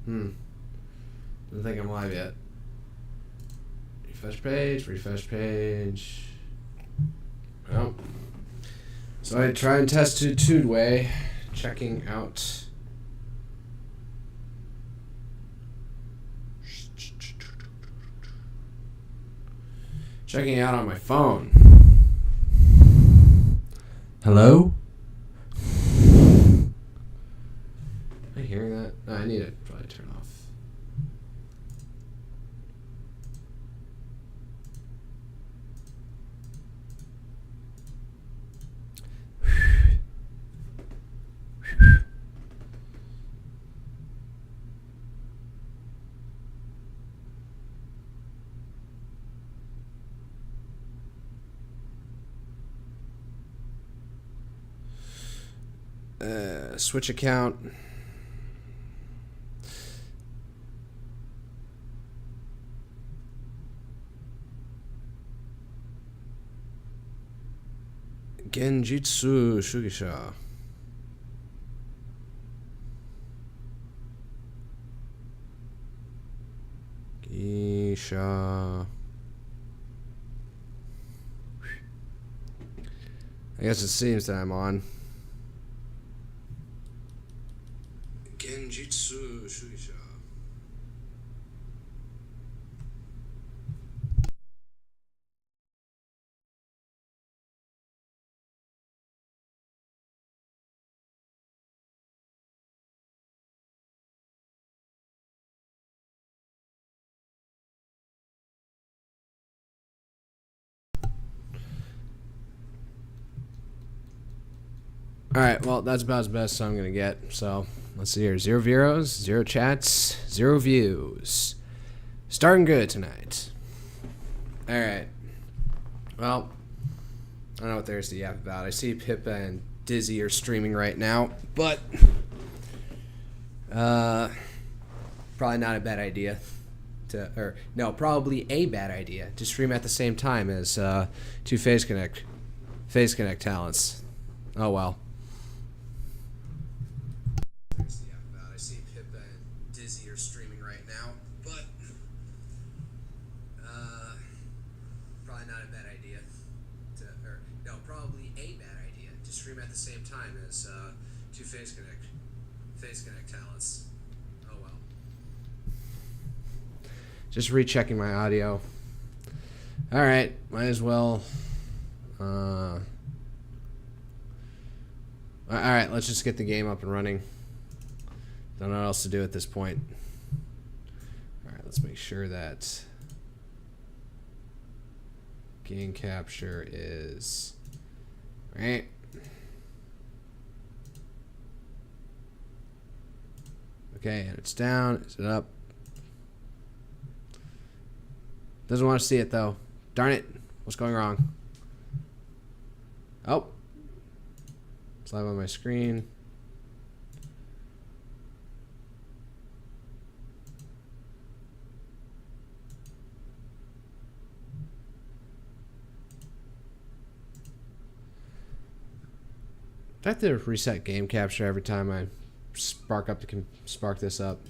Doesn't think I'm live yet. Refresh page, refresh page. Well, so I try and test to two-way, checking out. Checking out on my phone. Hello? Am I hearing that? No, I need to probably turn off. Switch account. Genjitsu Shugi-Sha. Sha. I guess it seems that I'm on. Genjitsu Shugi-Sha. Alright, well, that's about as best I'm going to get. So, let's see here. 0 views, 0 chats, 0 views. Starting good tonight. Alright. Well, I don't know what there is to yap about. I see Pippa and Dizzy are streaming right now, but probably not a bad idea probably a bad idea to stream at the same time as two Face Connect talents. Oh well. I see Pippa and Dizzy are streaming right now, but probably not a bad idea probably a bad idea to stream at the same time as two Face Connect talents. Oh well. Just rechecking my audio. All right, might as well. All right, let's just get the game up and running. Don't know what else to do at this point. All right, let's make sure that game capture is right. Okay, and it's down. Is it up? Doesn't want to see it though. Darn it. What's going wrong? Oh. It's live on my screen. Do I have to reset game capture every time I spark this up?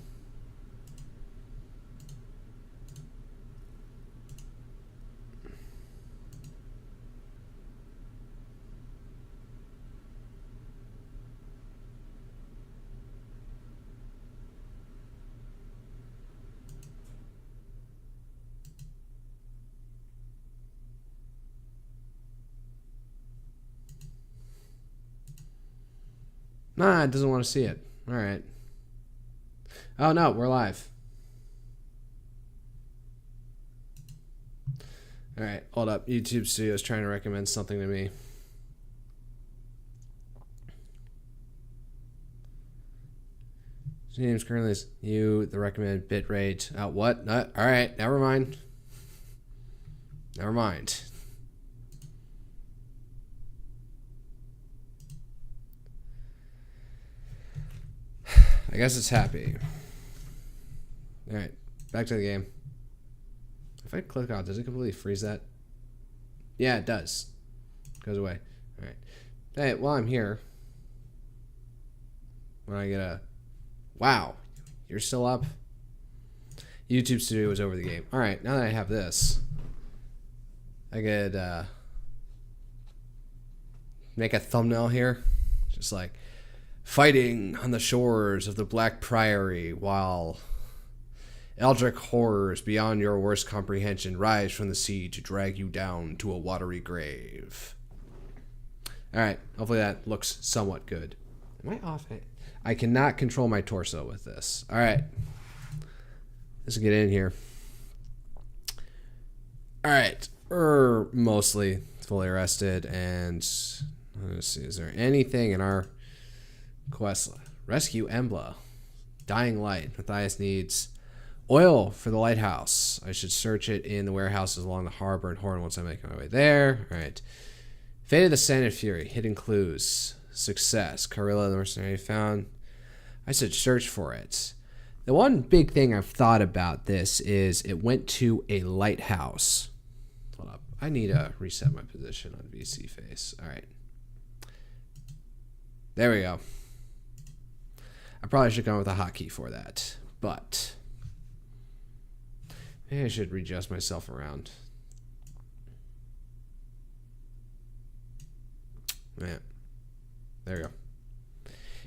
Nah, it doesn't want to see it. All right. Oh, no, we're live. All right, hold up. YouTube Studio is trying to recommend something to me. James currently is you, the recommended bit rate. What? All right, never mind. Never mind. I guess it's happy. All right, back to the game. If I click out, does it completely freeze that? Yeah, it does. Goes away. All right. Hey, while I'm here, when I get a... Wow. You're still up? YouTube Studio was over the game. Alright, now that I have this, I could make a thumbnail here. Just like, fighting on the shores of the Black Priory while eldritch horrors beyond your worst comprehension rise from the sea to drag you down to a watery grave. Alright, hopefully that looks somewhat good. Am I off? I cannot control my torso with this. Alright. Let's get in here. Alright. We're mostly fully rested, and let's see, is there anything in our quest? Rescue Embla. Dying light. Matthias needs oil for the lighthouse. I should search it in the warehouses along the harbor and Horn once I make my way there. Alright. Fate of the Sand Fury. Hidden clues. Success. Carilla the mercenary found. I should search for it. The one big thing I've thought about this is it went to a lighthouse. Hold up. I need to reset my position on VC face. Alright. There we go. I probably should have gone with a hotkey for that. But maybe I should readjust myself around. Man. There we go.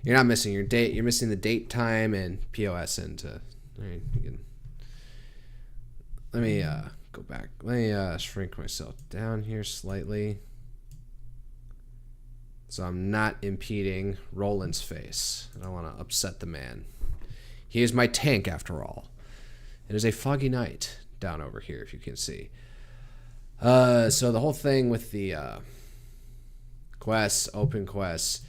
You're not missing your date. You're missing the date, time, and POS into. All right, you can. Let me go back. Let me shrink myself down here slightly, so I'm not impeding Roland's face. I don't want to upset the man. He is my tank, after all. It is a foggy night down over here, if you can see. So the whole thing with the quests, open quests.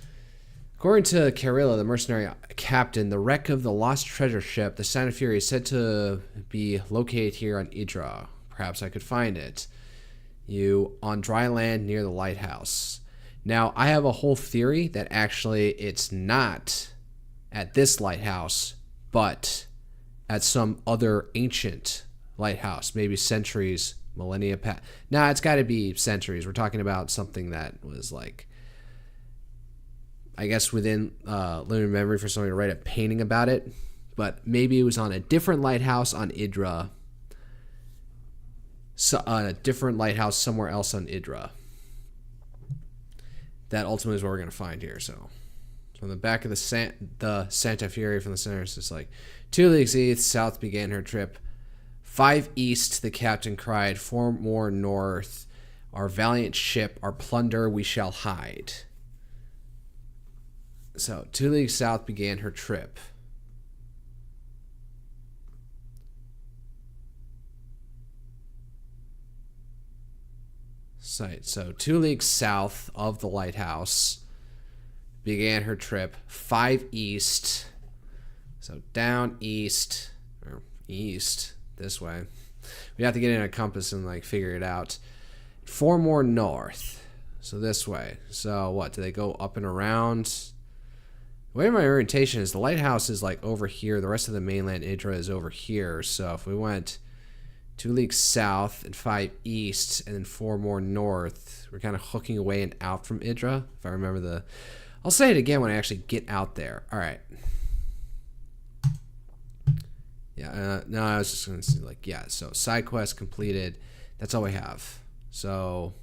According to Carilla, the mercenary captain, the wreck of the lost treasure ship, the Sand Fury, is said to be located here on Idra. Perhaps I could find it. You on dry land near the lighthouse. Now, I have a whole theory that actually it's not at this lighthouse, but at some other ancient lighthouse, maybe centuries, millennia past. Nah, it's got to be centuries. We're talking about something that was like, I guess within limited memory for somebody to write a painting about it, but maybe it was on a different lighthouse on Idra, so, a different lighthouse somewhere else on Idra. That ultimately is what we're going to find here. So from the back of the Santa Fury from the center, it's just like 2 leagues east, south began her trip. 5 east, the captain cried. 4 more north, our valiant ship, our plunder we shall hide. So 2 leagues south began her trip. Site. So 2 leagues south of the lighthouse began her trip. 5 east. So down east, or east, this way. We have to get in a compass and like figure it out. 4 more north. So this way. So what? Do they go up and around? The way my orientation is, the lighthouse is like over here. The rest of the mainland Idra is over here. So if we went 2 leagues south and 5 east and then 4 more north, we're kind of hooking away and out from Idra. If I remember the... I'll say it again when I actually get out there. All right. Yeah, no, I was just going to say, like, yeah, so side quest completed. That's all we have. So...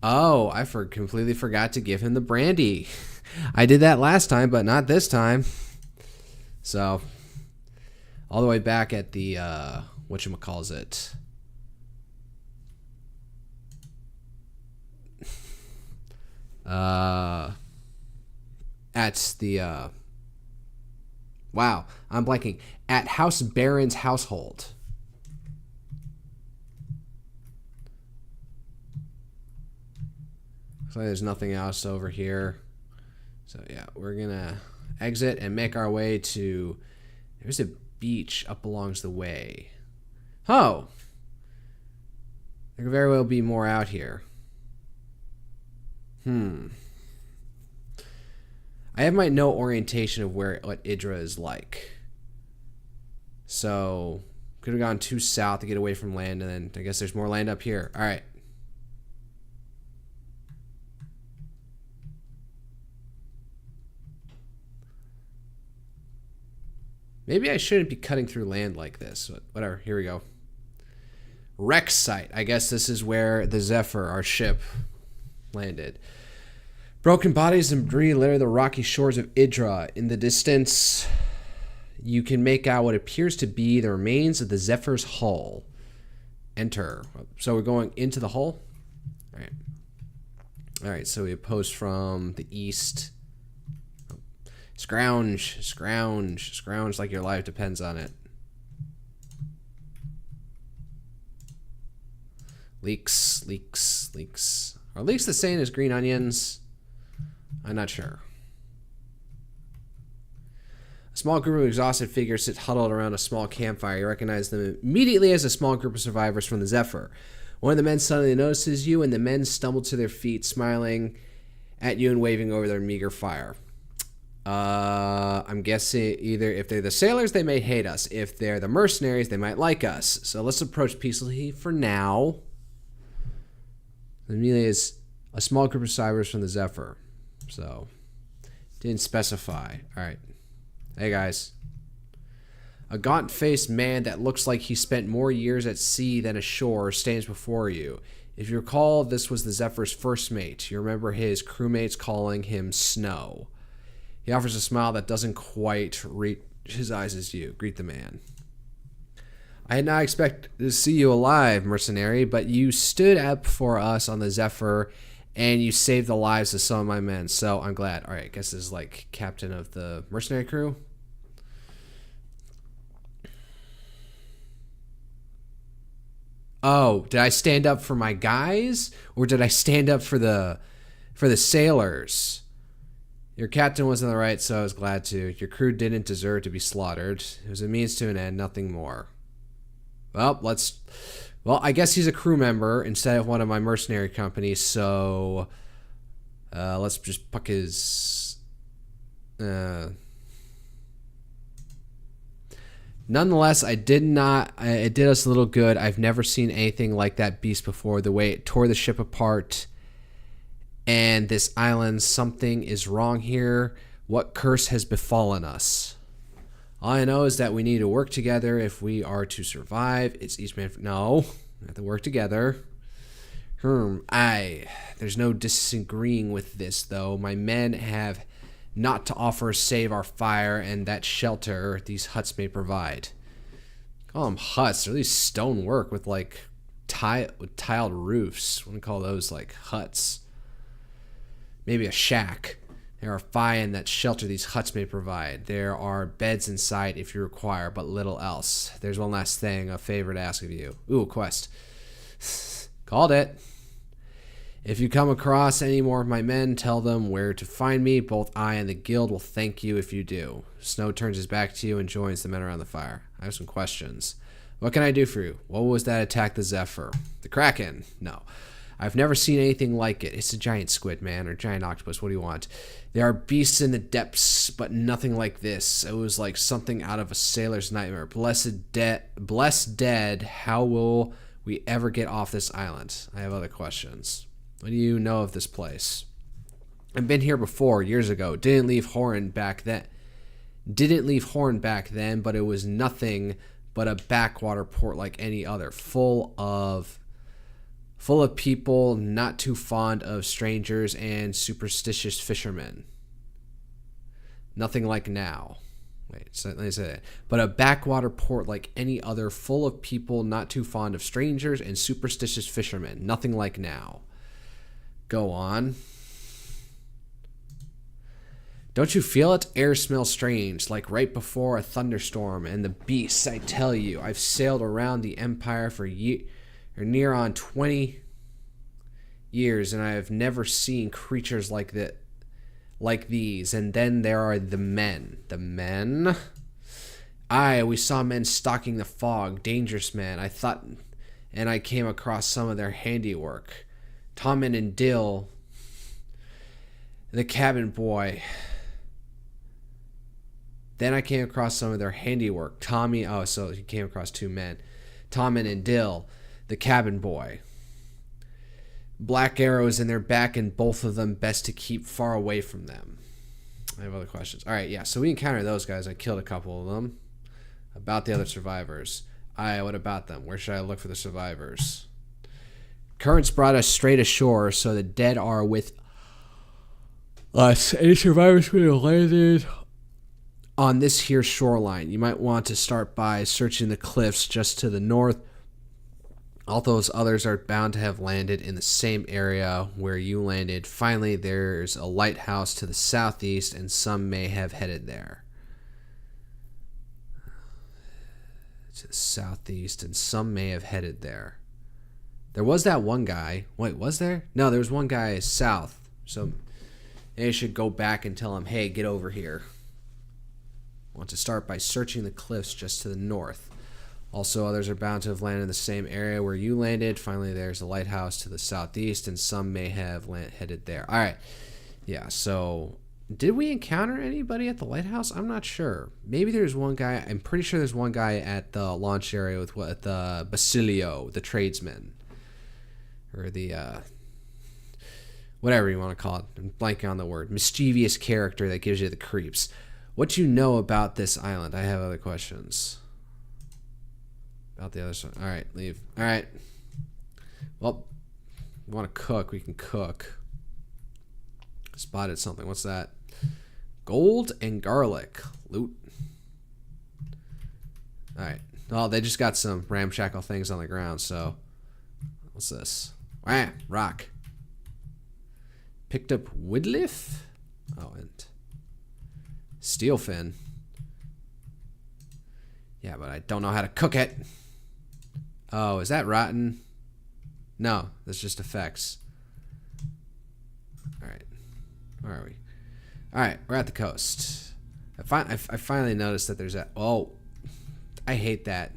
Oh, I completely forgot to give him the brandy. I did that last time, but not this time. So, all the way back at the, whatchamacallit. At the, wow, I'm blanking. At House Baron's household. So there's nothing else over here. So yeah, we're gonna exit and make our way to... There's a beach up along the way. Oh! There could very well be more out here. I have my no orientation of what Idra is like. So, could have gone too south to get away from land, and then I guess there's more land up here. Alright. Maybe I shouldn't be cutting through land like this, but whatever. Here we go. Wreck site. I guess this is where the Zephyr, our ship, landed. Broken bodies and debris litter the rocky shores of Idra. In the distance, you can make out what appears to be the remains of the Zephyr's hull. Enter. So we're going into the hull? Alright. Alright, so we post from the east. Scrounge, scrounge, scrounge like your life depends on it. Leaks, leaks, leaks. Are leaks the same as green onions? I'm not sure. A small group of exhausted figures sit huddled around a small campfire. You recognize them immediately as a small group of survivors from the Zephyr. One of the men suddenly notices you, and the men stumble to their feet, smiling at you and waving over their meager fire. I'm guessing either if they're the sailors, they may hate us. If they're the mercenaries, they might like us. So let's approach peacefully for now. Immediately is a small group of survivors from the Zephyr. So, didn't specify. Alright. Hey guys. A gaunt-faced man that looks like he spent more years at sea than ashore stands before you. If you recall, this was the Zephyr's first mate. You remember his crewmates calling him Snow. He offers a smile that doesn't quite reach his eyes as you. Greet the man. I had not expected to see you alive, mercenary, but you stood up for us on the Zephyr, and you saved the lives of some of my men, so I'm glad. Alright, I guess this is like captain of the mercenary crew. Oh, did I stand up for my guys? Or did I stand up for the sailors? Your captain was on the right, so I was glad to. Your crew didn't deserve to be slaughtered. It was a means to an end, nothing more. Well, I guess he's a crew member instead of one of my mercenary companies, so let's just puck his... Nonetheless, it did us a little good. I've never seen anything like that beast before. The way it tore the ship apart and this island, something is wrong here. What curse has befallen us? All I know is that we need to work together if we are to survive. It's each man... No, we have to work together. There's no disagreeing with this, though. My men have not to offer save our fire and that shelter these huts may provide. Call them huts. They're these stone work with, like, tiled roofs. I wouldn't call those, like, huts. Maybe a shack. There are fire and that shelter these huts may provide. There are beds inside if you require, but little else. There's one last thing, a favor to ask of you. Ooh, quest. Called it. If you come across any more of my men, tell them where to find me. Both I and the guild will thank you if you do. Snow turns his back to you and joins the men around the fire. I have some questions. What can I do for you? What was that attack the Zephyr? The Kraken? No. I've never seen anything like it. It's a giant squid, man, or giant octopus. What do you want? There are beasts in the depths, but nothing like this. It was like something out of a sailor's nightmare. Blessed dead, how will we ever get off this island? I have other questions. What do you know of this place? I've been here before, years ago. Didn't leave Horn back then, but it was nothing but a backwater port like any other, full of people not too fond of strangers and superstitious fishermen. Nothing like now. Wait, so let me say that. But a backwater port like any other, full of people not too fond of strangers and superstitious fishermen. Nothing like now. Go on. Don't you feel it? Air smells strange, like right before a thunderstorm. And the beasts, I tell you, I've sailed around the Empire for near on 20 years, and I have never seen creatures like these. And then there are the men. The men? Aye, we saw men stalking the fog, dangerous men. I thought, and I came across some of their handiwork. Tommen and Dill, the cabin boy. Then I came across some of their handiwork. So he came across two men. Tommen and Dill, the cabin boy. Black arrows in their back, and both of them best to keep far away from them. I have other questions. Alright, yeah, so we encountered those guys. I killed a couple of them. About the other survivors. Alright, what about them? Where should I look for the survivors? Currents brought us straight ashore, so the dead are with us. Any survivors could have landed on this here shoreline. You might want to start by searching the cliffs just to the north. All those others are bound to have landed in the same area where you landed. Finally, there's a lighthouse to the southeast, and some may have headed there. To the southeast, and some may have headed there. There was that one guy. Wait, was there? No, there was one guy south. So they should go back and tell him, hey, get over here. Want to start by searching the cliffs just to the north. Also, others are bound to have landed in the same area where you landed. Finally, there's a lighthouse to the southeast, and some may have headed there. All right. Yeah, so did we encounter anybody at the lighthouse? I'm not sure. Maybe there's one guy. I'm pretty sure there's one guy at the launch area with what the Basilio, the tradesman. Or the, whatever you want to call it. I'm blanking on the word. Mischievous character that gives you the creeps. What you know about this island? I have other questions. About the other side. Alright, leave. Alright. Well, we want to cook. We can cook. Spotted something. What's that? Gold and garlic. Loot. Alright. Well, they just got some ramshackle things on the ground, so. What's this? Wah! Rock. Picked up woodleaf? Oh, and steelfin. Yeah, but I don't know how to cook it. Oh, is that rotten? No, that's just effects. Alright. Where are we? Alright, we're at the coast. I finally noticed that there's a... Oh, I hate that.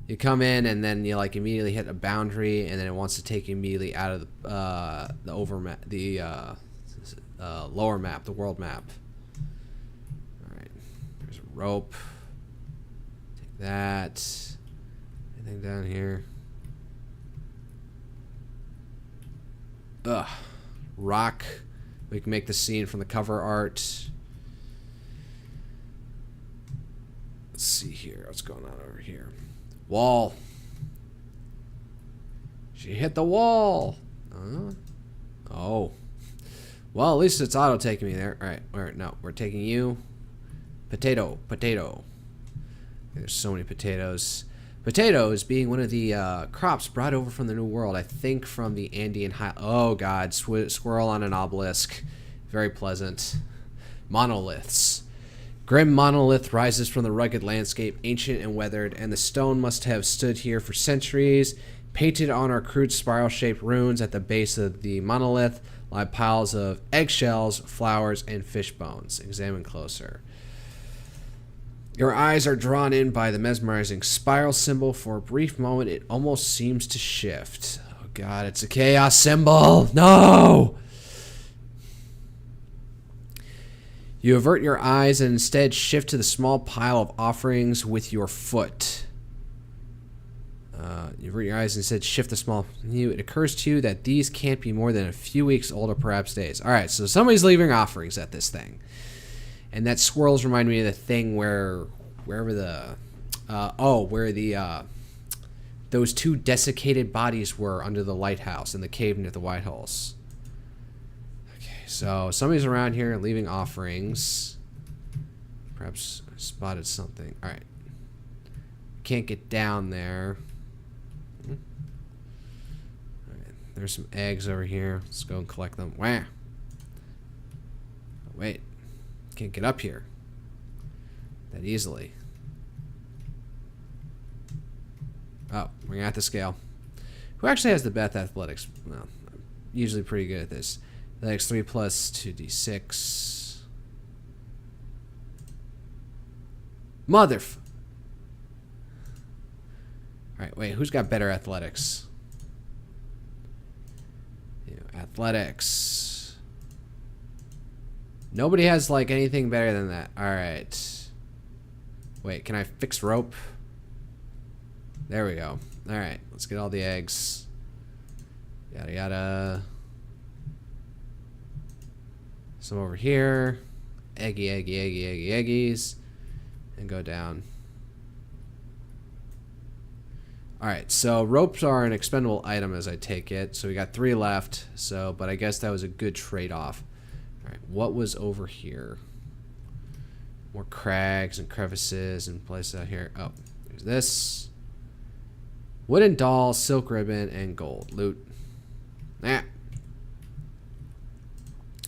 You come in and then you like immediately hit a boundary, and then it wants to take you immediately out of the lower map, the world map. Alright, there's a rope. Take that. Anything down here? Ugh. Rock. We can make the scene from the cover art. Let's see here. What's going on over here? Wall. She hit the wall. Oh. Well, at least it's auto taking me there. Alright, no, we're taking you. Potato. There's so many potatoes. Potatoes being one of the crops brought over from the New World, I think from the Andean high. Oh god, squirrel on an obelisk. Very pleasant. Monoliths. Grim monolith rises from the rugged landscape, ancient and weathered, and the stone must have stood here for centuries. Painted on our crude spiral-shaped runes at the base of the monolith lie piles of eggshells, flowers, and fish bones. Examine closer. Your eyes are drawn in by the mesmerizing spiral symbol. For a brief moment, it almost seems to shift. Oh god, it's a chaos symbol! No! You avert your eyes and instead shift to the small pile of offerings with your foot. You avert your eyes and instead shift the small... It occurs to you that these can't be more than a few weeks old or perhaps days. Alright, so somebody's leaving offerings at this thing. And that swirls remind me of the thing where... Wherever the... where the... those two desiccated bodies were under the lighthouse in the cave near the White Holes. So, somebody's around here leaving offerings. Perhaps I spotted something. Alright. Can't get down there. Alright. There's some eggs over here. Let's go and collect them. Wah! Oh, wait. Can't get up here that easily. Oh, we're at the scale. Who actually has the best athletics? Well, I'm usually pretty good at this. Athletics 3 plus 2d6. Alright, wait, who's got better athletics? Athletics. Nobody has, like, anything better than that. Alright. Wait, can I fix rope? There we go. Alright, let's get all the eggs. Yada yada. Some over here. Eggies. And go down. Alright, so ropes are an expendable item as I take it. So we got 3 left. So, but I guess that was a good trade-off. Alright, what was over here? More crags and crevices and places out here. Oh, there's this. Wooden doll, silk ribbon, and gold. Loot. Nah.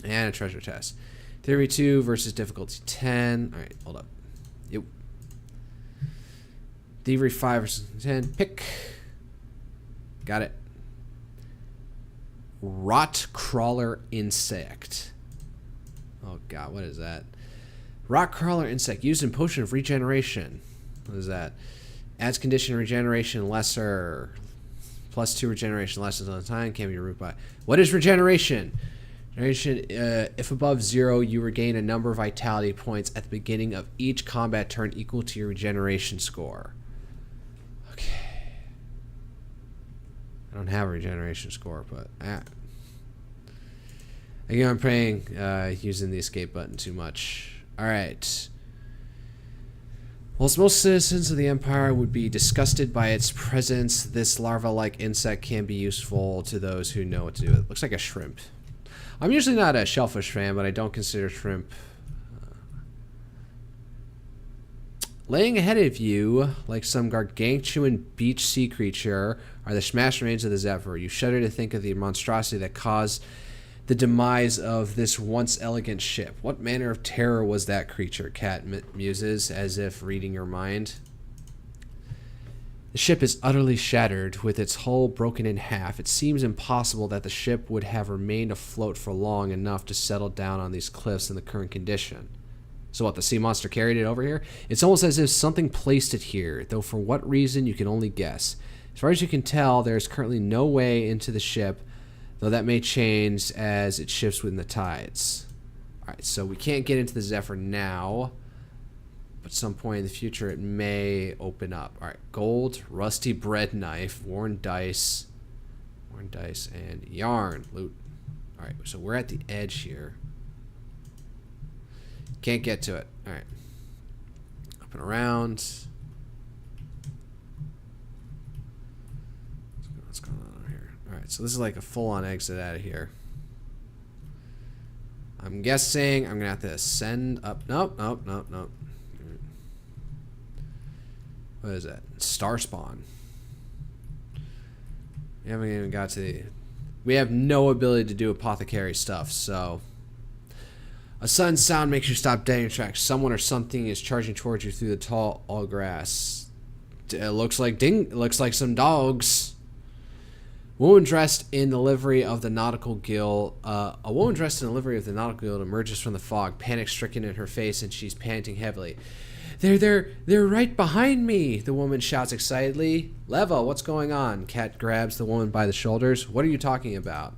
And a treasure chest. Theory 2 versus difficulty 10. Alright, hold up. Yep. Thievery 5 versus 10. Pick. Got it. Rot crawler insect. Oh god, what is that? Rock crawler insect used in potion of regeneration. What is that? Adds condition regeneration lesser. +2 regeneration lessons on the time. Can be removed by. What is regeneration? Regeneration, if above 0, you regain a number of vitality points at the beginning of each combat turn equal to your regeneration score. Okay. I don't have a regeneration score, but again, I'm praying using the escape button too much. Alright. Whilst most citizens of the Empire would be disgusted by its presence, this larva-like insect can be useful to those who know what to do. It looks like a shrimp. I'm usually not a shellfish fan, but I don't consider shrimp. Laying ahead of you, like some gargantuan beach sea creature, are the smashed remains of the Zephyr. You shudder to think of the monstrosity that caused the demise of this once elegant ship. What manner of terror was that creature? Cat muses, as if reading your mind. The ship is utterly shattered, with its hull broken in half. It seems impossible that the ship would have remained afloat for long enough to settle down on these cliffs in the current condition. So what, the sea monster carried it over here? It's almost as if something placed it here, though for what reason you can only guess. As far as you can tell, there is currently no way into the ship, though that may change as it shifts within the tides. Alright, so we can't get into the Zephyr now, but at some point in the future it may open up. Alright, gold, rusty bread knife, worn dice, and yarn. Loot. Alright, so we're at the edge here. Can't get to it. Alright. Up and around. What's going on over here? Alright, so this is like a full-on exit out of here. I'm guessing I'm going to have to ascend up. Nope. What is that? Star spawn. We haven't even got to the... We have no ability to do apothecary stuff, so... A sudden sound makes you stop dead in your tracks. Someone or something is charging towards you through the tall grass. It looks like some dogs. Woman dressed in the livery of the Nautical Guild. A woman dressed in the livery of the Nautical Guild emerges from the fog, panic-stricken in her face, and she's panting heavily. They're right behind me, the woman shouts excitedly. Leva, what's going on? Cat grabs the woman by the shoulders. What are you talking about?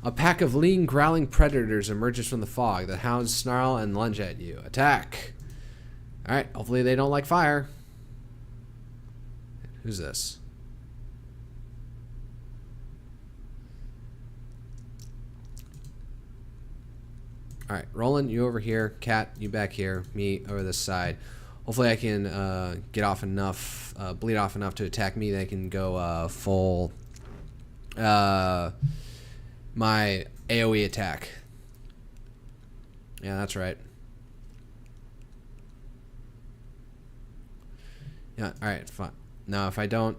A pack of lean, growling predators emerges from the fog. The hounds snarl and lunge at you. Attack! Alright, hopefully they don't like fire. Who's this? Alright, Roland, you over here. Cat, you back here. Me over this side. Hopefully I can get off enough, bleed off enough to attack me that I can go full... my AoE attack. Yeah, that's right. Yeah, alright, fine. Now, if I don't...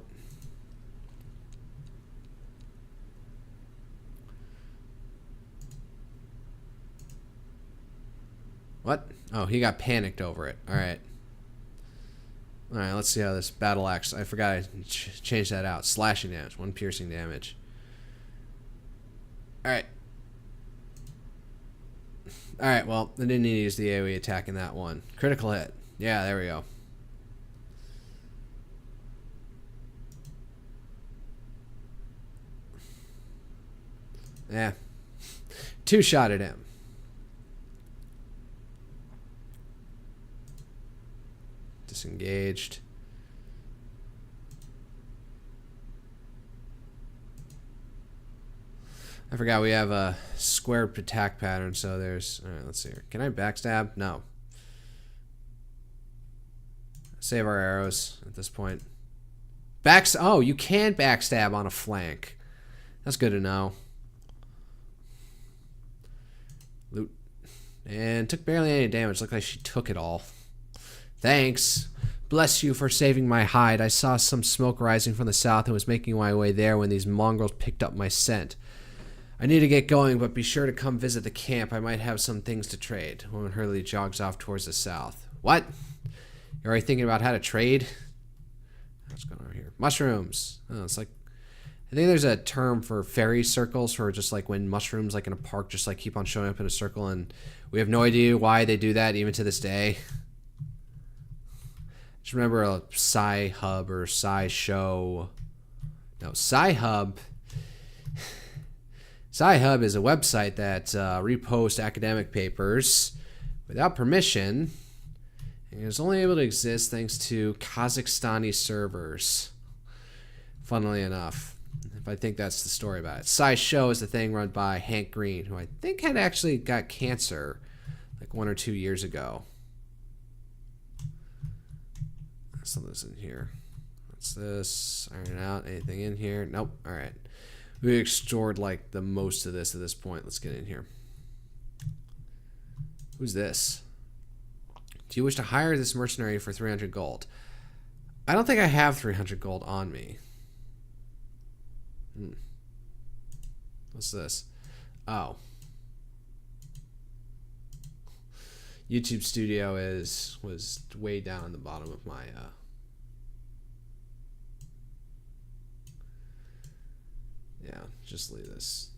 What? Oh, he got panicked over it. Alright. Alright, let's see how this battle axe... I forgot I changed that out. Slashing damage. 1 piercing damage. Alright. Alright, well, I didn't need to use the AoE attack in that one. Critical hit. Yeah, there we go. Yeah. 2-shot at him. Disengaged. I forgot we have a squared attack pattern, so there's... Alright, let's see here. Can I backstab? No. Save our arrows at this point. Oh, you can backstab on a flank. That's good to know. Loot. And took barely any damage. Looked like she took it all. Thanks. Bless you for saving my hide. I saw some smoke rising from the south and was making my way there when these mongrels picked up my scent. I need to get going, but be sure to come visit the camp. I might have some things to trade. Woman hurriedly jogs off towards the south. What? You're already thinking about how to trade? What's going on here? Mushrooms. Oh, it's like, I think there's a term for fairy circles for just like when mushrooms like in a park just like keep on showing up in a circle, and we have no idea why they do that even to this day. Just remember a Sci-Hub or Sci-Show. No, Sci-Hub. Sci-Hub is a website that reposts academic papers without permission, and is only able to exist thanks to Kazakhstani servers. Funnily enough, if I think that's the story about it. Sci-Show is the thing run by Hank Green, who I think had actually got cancer like 1 or 2 years ago. Something's in here. What's this? Iron out. Anything in here? Nope. All right. We explored like the most of this at this point. Let's get in here. Who's this? Do you wish to hire this mercenary for 300 gold? I don't think I have 300 gold on me. What's this? Oh. YouTube Studio was way down on the bottom of my yeah, just leave this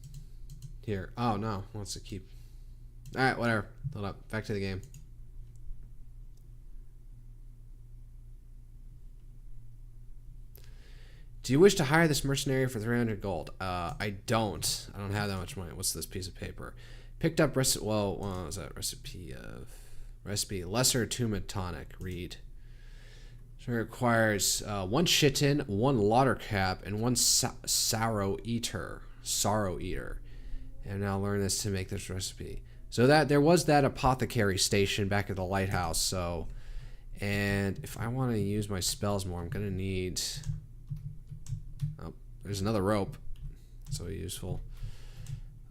here. Oh no, wants to keep. All right, whatever. Hold up. Back to the game. Do you wish to hire this mercenary for 300 gold? I don't. I don't have that much money. What's this piece of paper? Picked up recipe. Well, what was that? Recipe lesser tumid tonic. Read. So it requires 1 chitin, 1 lauder cap, and 1 sorrow eater. And now learn this to make this recipe. So that there was that apothecary station back at the lighthouse. So, and if I want to use my spells more, I'm gonna need. Oh, there's another rope. So useful.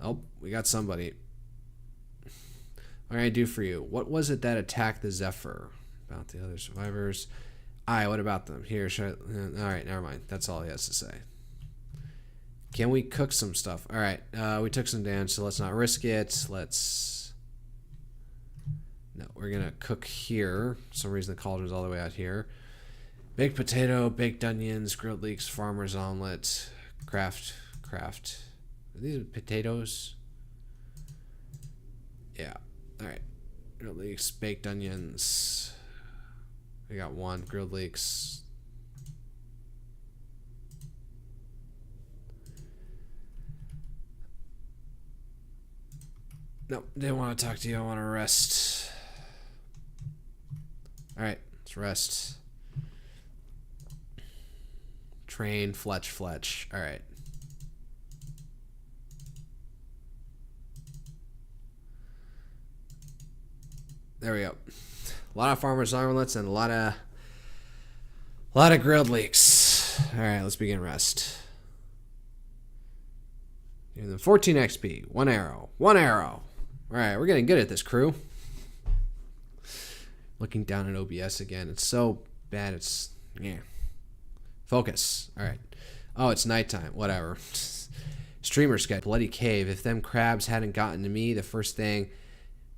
Oh, we got somebody. What can I do for you? What was it that attacked the Zephyr? About the other survivors. Aye, what about them? Here, alright, never mind. That's all he has to say. Can we cook some stuff? Alright, we took some damage, so let's not risk it. Let's... No, we're gonna cook here. For some reason the cauldron's all the way out here. Baked potato, baked onions, grilled leeks, farmer's omelet, craft. Are these potatoes? Yeah. Alright. Grilled leeks, baked onions. We got 1. Grilled leeks. Nope. Didn't want to talk to you. I want to rest. Alright. Let's rest. Train. Fletch. Alright. There we go. A lot of farmers' omelets and a lot of grilled leeks. All right, let's begin rest. And then 14 XP, 1 arrow. All right, we're getting good at this, crew. Looking down at OBS again. It's so bad. It's yeah. Focus. All right. Oh, it's nighttime. Whatever. Streamer sketch. Bloody cave. If them crabs hadn't gotten to me, the first thing.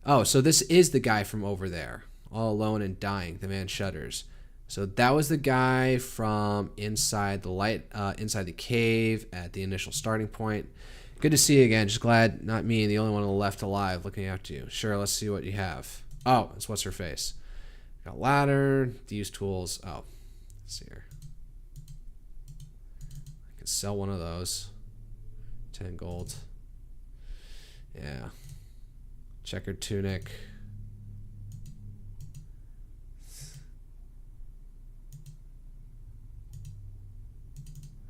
Oh, so this is the guy from over there. All alone and dying. The man shudders. So that was the guy from inside inside the cave at the initial starting point. Good to see you again. Just glad not me, the only one left alive looking after you. Sure, let's see what you have. Oh, it's what's her face. Got ladder, these tools. Oh, let's see here. I can sell one of those. 10 gold. Yeah. Checkered tunic.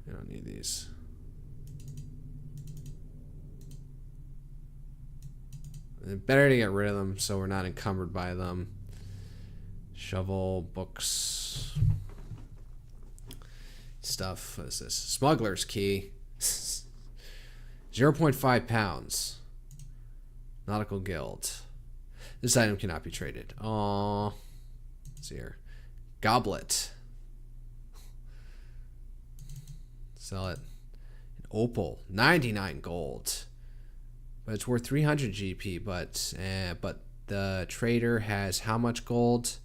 I don't need these. Better to get rid of them so we're not encumbered by them. Shovel, books. stuff. What is this? Smuggler's key. 0.5 pounds. Nautical guild. This item cannot be traded. Aww. Let's see here. Goblet. Sell it. An opal. 99 gold. But it's worth 300 GP. But the trader has how much gold?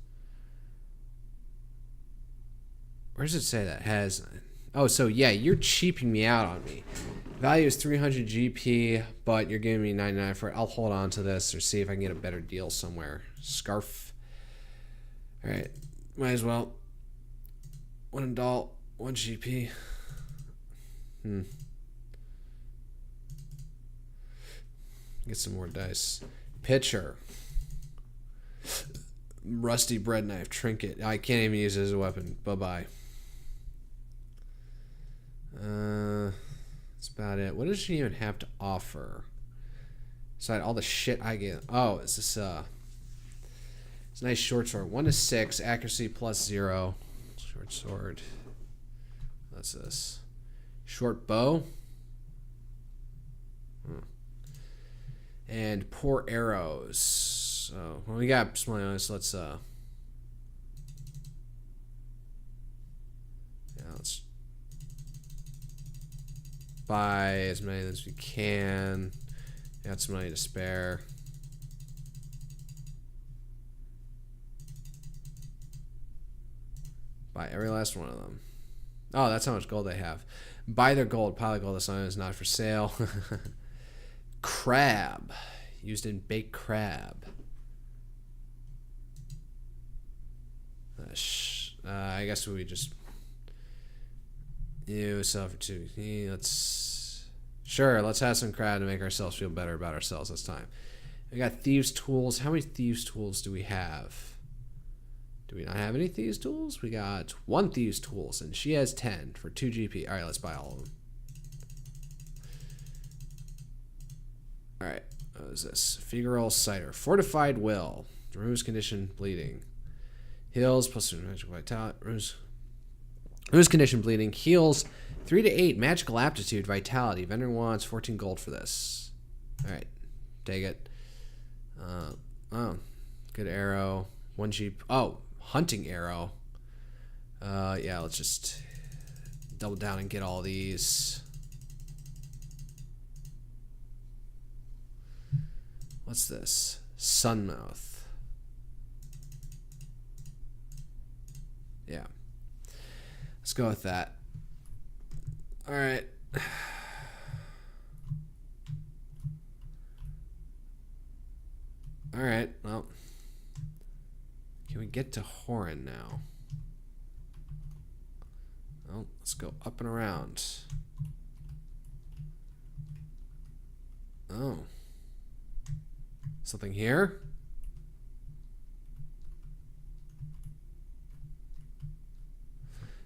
Where does it say that? Has... Oh, so yeah, you're cheaping me out on me. Value is 300 GP, but you're giving me 99 for it. I'll hold on to this or see if I can get a better deal somewhere. Scarf. Alright. Might as well. 1 doll, 1 GP. Get some more dice. Pitcher. Rusty bread knife. Trinket. I can't even use it as a weapon. Bye-bye. That's about it. What does she even have to offer? Besides all the shit I get. Oh, is this it's a nice short sword. 1 to 6, accuracy +0. Short sword. What's this? Short bow. And poor arrows. So well, we got some money on this. Let's let's buy as many as we can. Got some money to spare. Buy every last one of them. Oh, that's how much gold they have. Buy their gold. Pile of gold. This item is not for sale. Crab. Used in baked crab. I guess we just... sell for 2. Let's have some crab to make ourselves feel better about ourselves this time. We got thieves tools. How many thieves tools do we have? Do we not have any thieves tools? We got 1 thieves tools, and she has 10 for 2 GP. All right, let's buy all of them. All right, what is this? Figural cider, fortified will, removes condition bleeding, heals plus magical vitality. Removes condition bleeding, heals 3 to 8 magical aptitude, vitality. Vendor wants 14 gold for this. All right, take it. Oh, good arrow. 1 G. Oh, hunting arrow. Yeah, let's just double down and get all these. What's this? Sunmouth. Yeah. Let's go with that. All right. All right. Well, can we get to Horan now? Well, let's go up and around. Oh. Something here?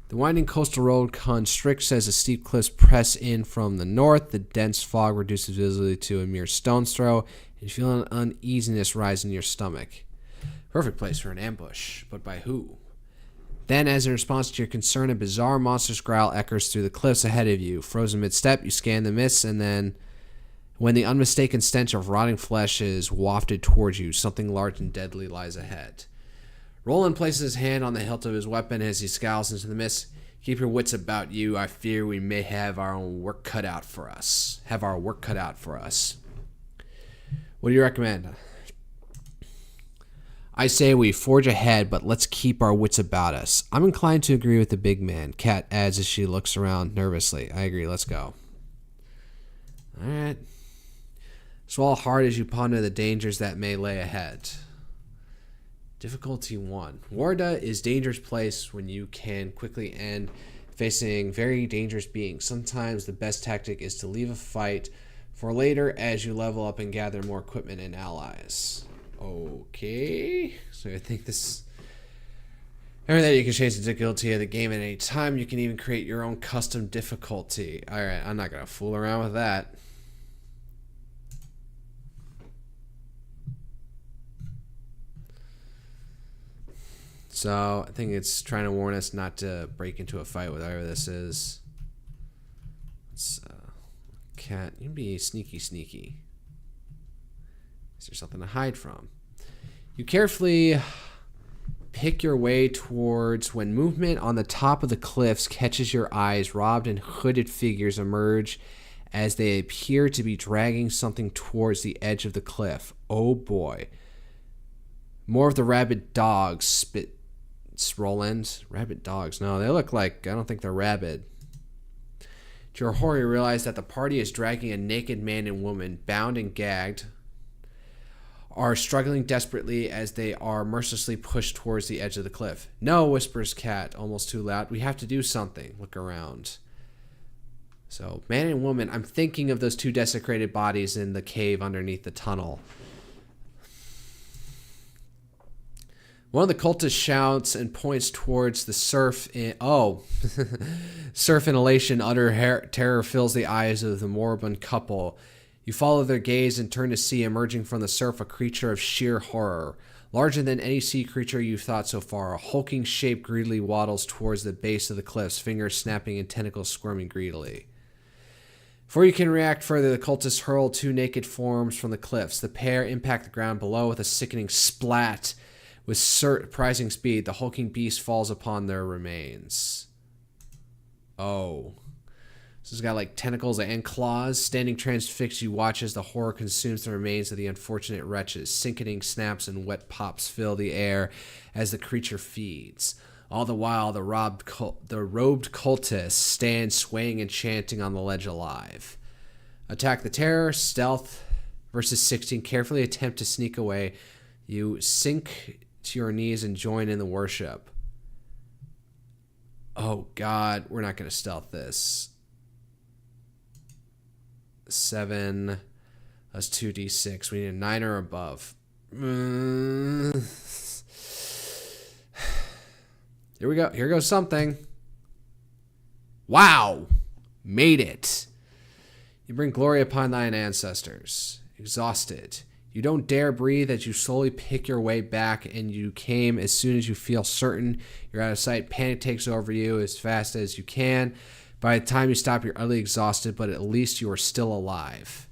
The winding coastal road constricts as the steep cliffs press in from the north. The dense fog reduces visibility to a mere stone's throw, and you feel an uneasiness rise in your stomach. Perfect place for an ambush, but by who? Then, as in response to your concern, a bizarre monstrous growl echoes through the cliffs ahead of you. Frozen mid-step, you scan the mists, and then, when the unmistaken stench of rotting flesh is wafted towards you, something large and deadly lies ahead. Roland places his hand on the hilt of his weapon as he scowls into the mist. Keep your wits about you. I fear we may have our own work cut out for us. What do you recommend? I say we forge ahead, but let's keep our wits about us. I'm inclined to agree with the big man, Kat adds as she looks around nervously. I agree, let's go. Alright. Swallow hard as you ponder the dangers that may lay ahead. Difficulty 1. Warda is dangerous place when you can quickly end facing very dangerous beings. Sometimes the best tactic is to leave a fight for later as you level up and gather more equipment and allies. Okay. So I think this... Remember that you can change the difficulty of the game at any time. You can even create your own custom difficulty. Alright, I'm not going to fool around with that. So I think it's trying to warn us not to break into a fight with whatever this is. It's cat. You can be sneaky, sneaky. Is there something to hide from? You carefully pick your way towards when movement on the top of the cliffs catches your eyes. Robbed and hooded figures emerge as they appear to be dragging something towards the edge of the cliff. Oh boy. More of the rabid dogs spit. Roland. Rabid dogs. No, they look like, I don't think they're rabid. To your horror, you realize that the party is dragging a naked man and woman, bound and gagged, are struggling desperately as they are mercilessly pushed towards the edge of the cliff. No, whispers Cat, almost too loud. We have to do something. Look around. So, man and woman, I'm thinking of those two desecrated bodies in the cave underneath the tunnel. One of the cultists shouts and points towards the surf. Surf inhalation, utter terror fills the eyes of the moribund couple. You follow their gaze and turn to see emerging from the surf a creature of sheer horror. Larger than any sea creature you've thought so far, a hulking shape greedily waddles towards the base of the cliffs, fingers snapping and tentacles squirming greedily. Before you can react further, the cultists hurl two naked forms from the cliffs. The pair impact the ground below with a sickening splat. With surprising speed, the hulking beast falls upon their remains. Oh. This has got like tentacles and claws. Standing transfixed, you watch as the horror consumes the remains of the unfortunate wretches. Sickening snaps and wet pops fill the air as the creature feeds. All the while, the robed cultists stand swaying and chanting on the ledge alive. Attack the terror, stealth, versus 16. Carefully attempt to sneak away. You sink to your knees and join in the worship. Oh God, we're not going to stealth this. 7. That's 2d6. We need a 9 or above. Here we go. Here goes something. Wow. Made it. You bring glory upon thine ancestors. Exhausted. You don't dare breathe as you slowly pick your way back, and you came as soon as you feel certain you're out of sight. Panic takes over you as fast as you can. By the time you stop, you're utterly exhausted, but at least you are still alive.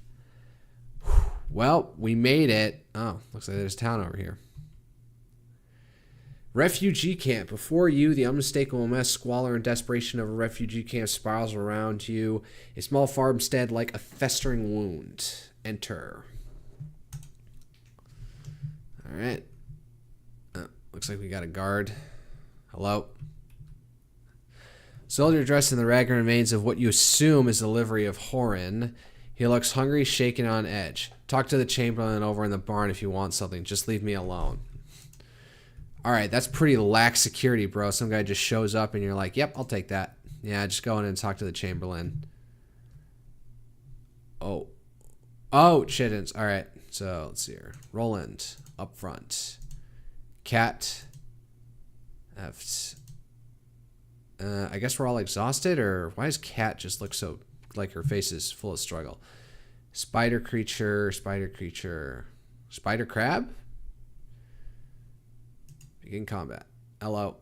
Well, we made it. Oh, looks like there's a town over here. Refugee camp. Before you, the unmistakable mess, squalor, and desperation of a refugee camp spirals around you. A small farmstead like a festering wound. Enter. All right. Looks like we got a guard. Hello. Soldier dressed in the ragged remains of what you assume is the livery of Horan. He looks hungry, shaken, on edge. Talk to the chamberlain over in the barn if you want something. Just leave me alone. All right, that's pretty lax security, bro. Some guy just shows up and you're like, yep, I'll take that. Yeah, just go in and talk to the chamberlain. Oh, chittens. All right, so let's see here. Roland, up front. Cat. I guess we're all exhausted, or why does Cat just look so like her face is full of struggle? Spider creature, spider crab? Begin combat. Hello.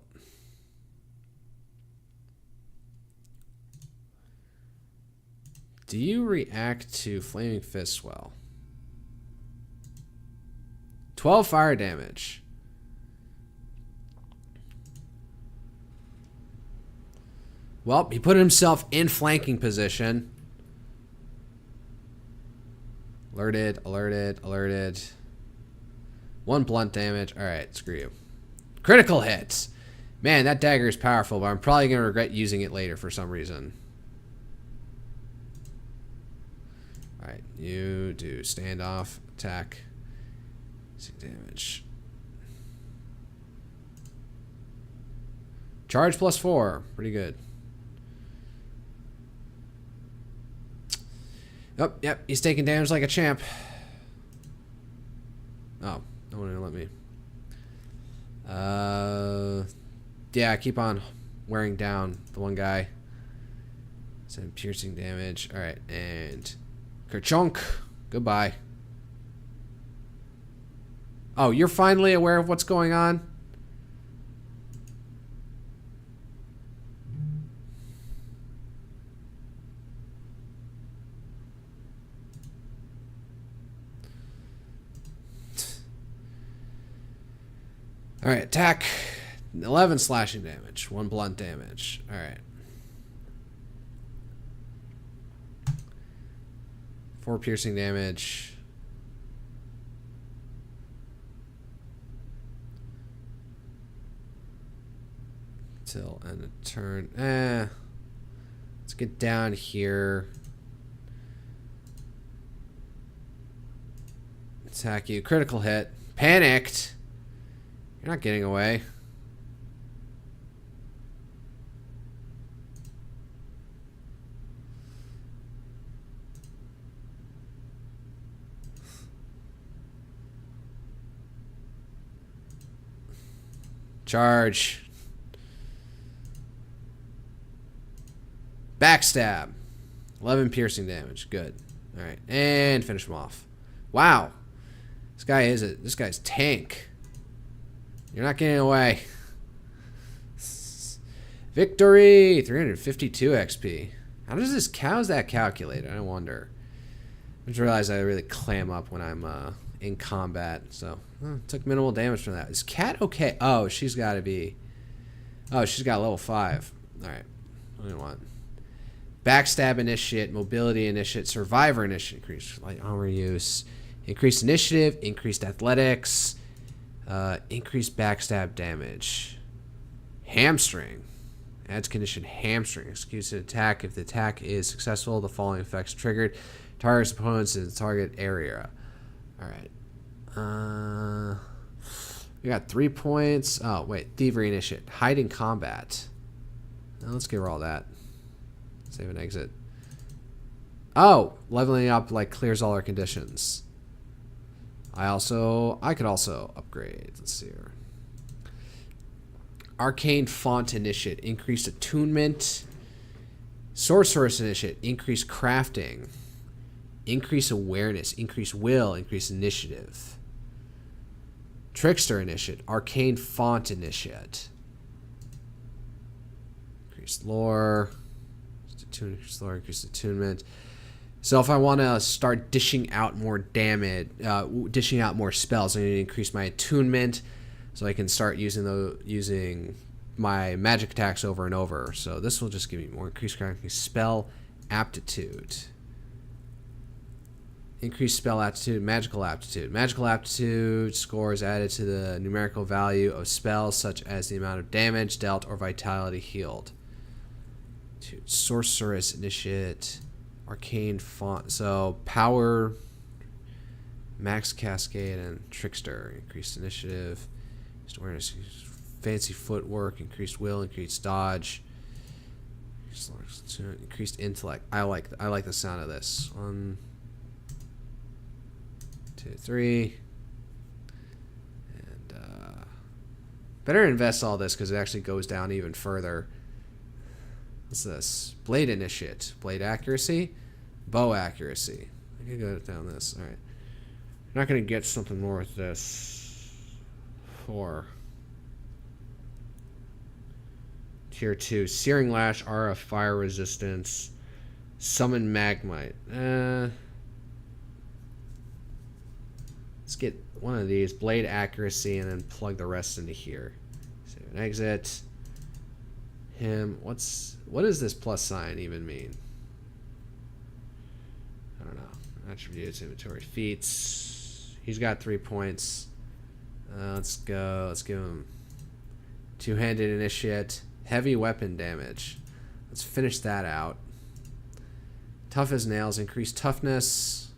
Do you react to flaming fists well? 12 fire damage. Well, he put himself in flanking position. Alerted. 1 blunt damage. Alright, screw you. Critical hits. Man, that dagger is powerful, but I'm probably going to regret using it later for some reason. Alright, you do standoff, attack, 6 damage. Charge +4. Pretty good. Oh, yep, he's taking damage like a champ. Oh, no one will let me. Yeah, keep on wearing down the one guy. Some piercing damage. Alright, and Kerchunk. Goodbye. Oh, you're finally aware of what's going on? Alright, attack. 11 slashing damage. 1 blunt damage. Alright. 4 piercing damage. Till end of turn. Let's get down here. Attack you. Critical hit. Panicked. You're not getting away. Charge. Backstab. 11 piercing damage. Good. Alright. And finish him off. Wow. This guy's tank. You're not getting away. Victory! 352 XP. How's that calculated? I wonder. I just realized I really clam up when I'm in combat. So, took minimal damage from that. Is Cat okay? Oh, she's got to be... Oh, she's got level 5. Alright. What do you want? Backstab initiate, mobility initiate, survivor initiate, increased light armor use, increased initiative, increased athletics, increased backstab damage. Hamstring. Adds condition hamstring. Executes an attack. If the attack is successful, the following effects triggered. Targets opponents in the target area. Alright. We got 3 points. Oh, wait. Thievery initiate. Hide in combat. Now let's give her all that. Save and exit. Oh, leveling up like clears all our conditions. I could also upgrade. Let's see here. Arcane font initiate, increased attunement. Sorceress initiate, increased crafting. Increase awareness, increase will, increase initiative. Trickster initiate, arcane font initiate. Increased lore. Increased attunement. So if I want to start dishing out more damage, dishing out more spells, I need to increase my attunement so I can start using my magic attacks over and over. So this will just give me more increased spell aptitude. Increased spell aptitude, magical aptitude. Magical aptitude scores added to the numerical value of spells such as the amount of damage dealt or vitality healed. Sorceress initiate, arcane font. So power, max cascade, and trickster. Increased initiative, increased awareness, fancy footwork, increased will, increased dodge, increased intellect. I like the sound of this. 1, 2, 3, and better invest all this because it actually goes down even further. What's this? Blade initiate. Blade accuracy. Bow accuracy. I can go down this. Alright. You're not going to get something more with this. 4. Tier 2. Searing Lash. Aura Fire Resistance. Summon Magmite. Let's get one of these. Blade accuracy and then plug the rest into here. Save and exit. What does this plus sign even mean? I don't know. Attributes, inventory, feats. He's got 3 points. Let's go. Let's give him two-handed initiate, heavy weapon damage. Let's finish that out. Tough as nails, increased toughness.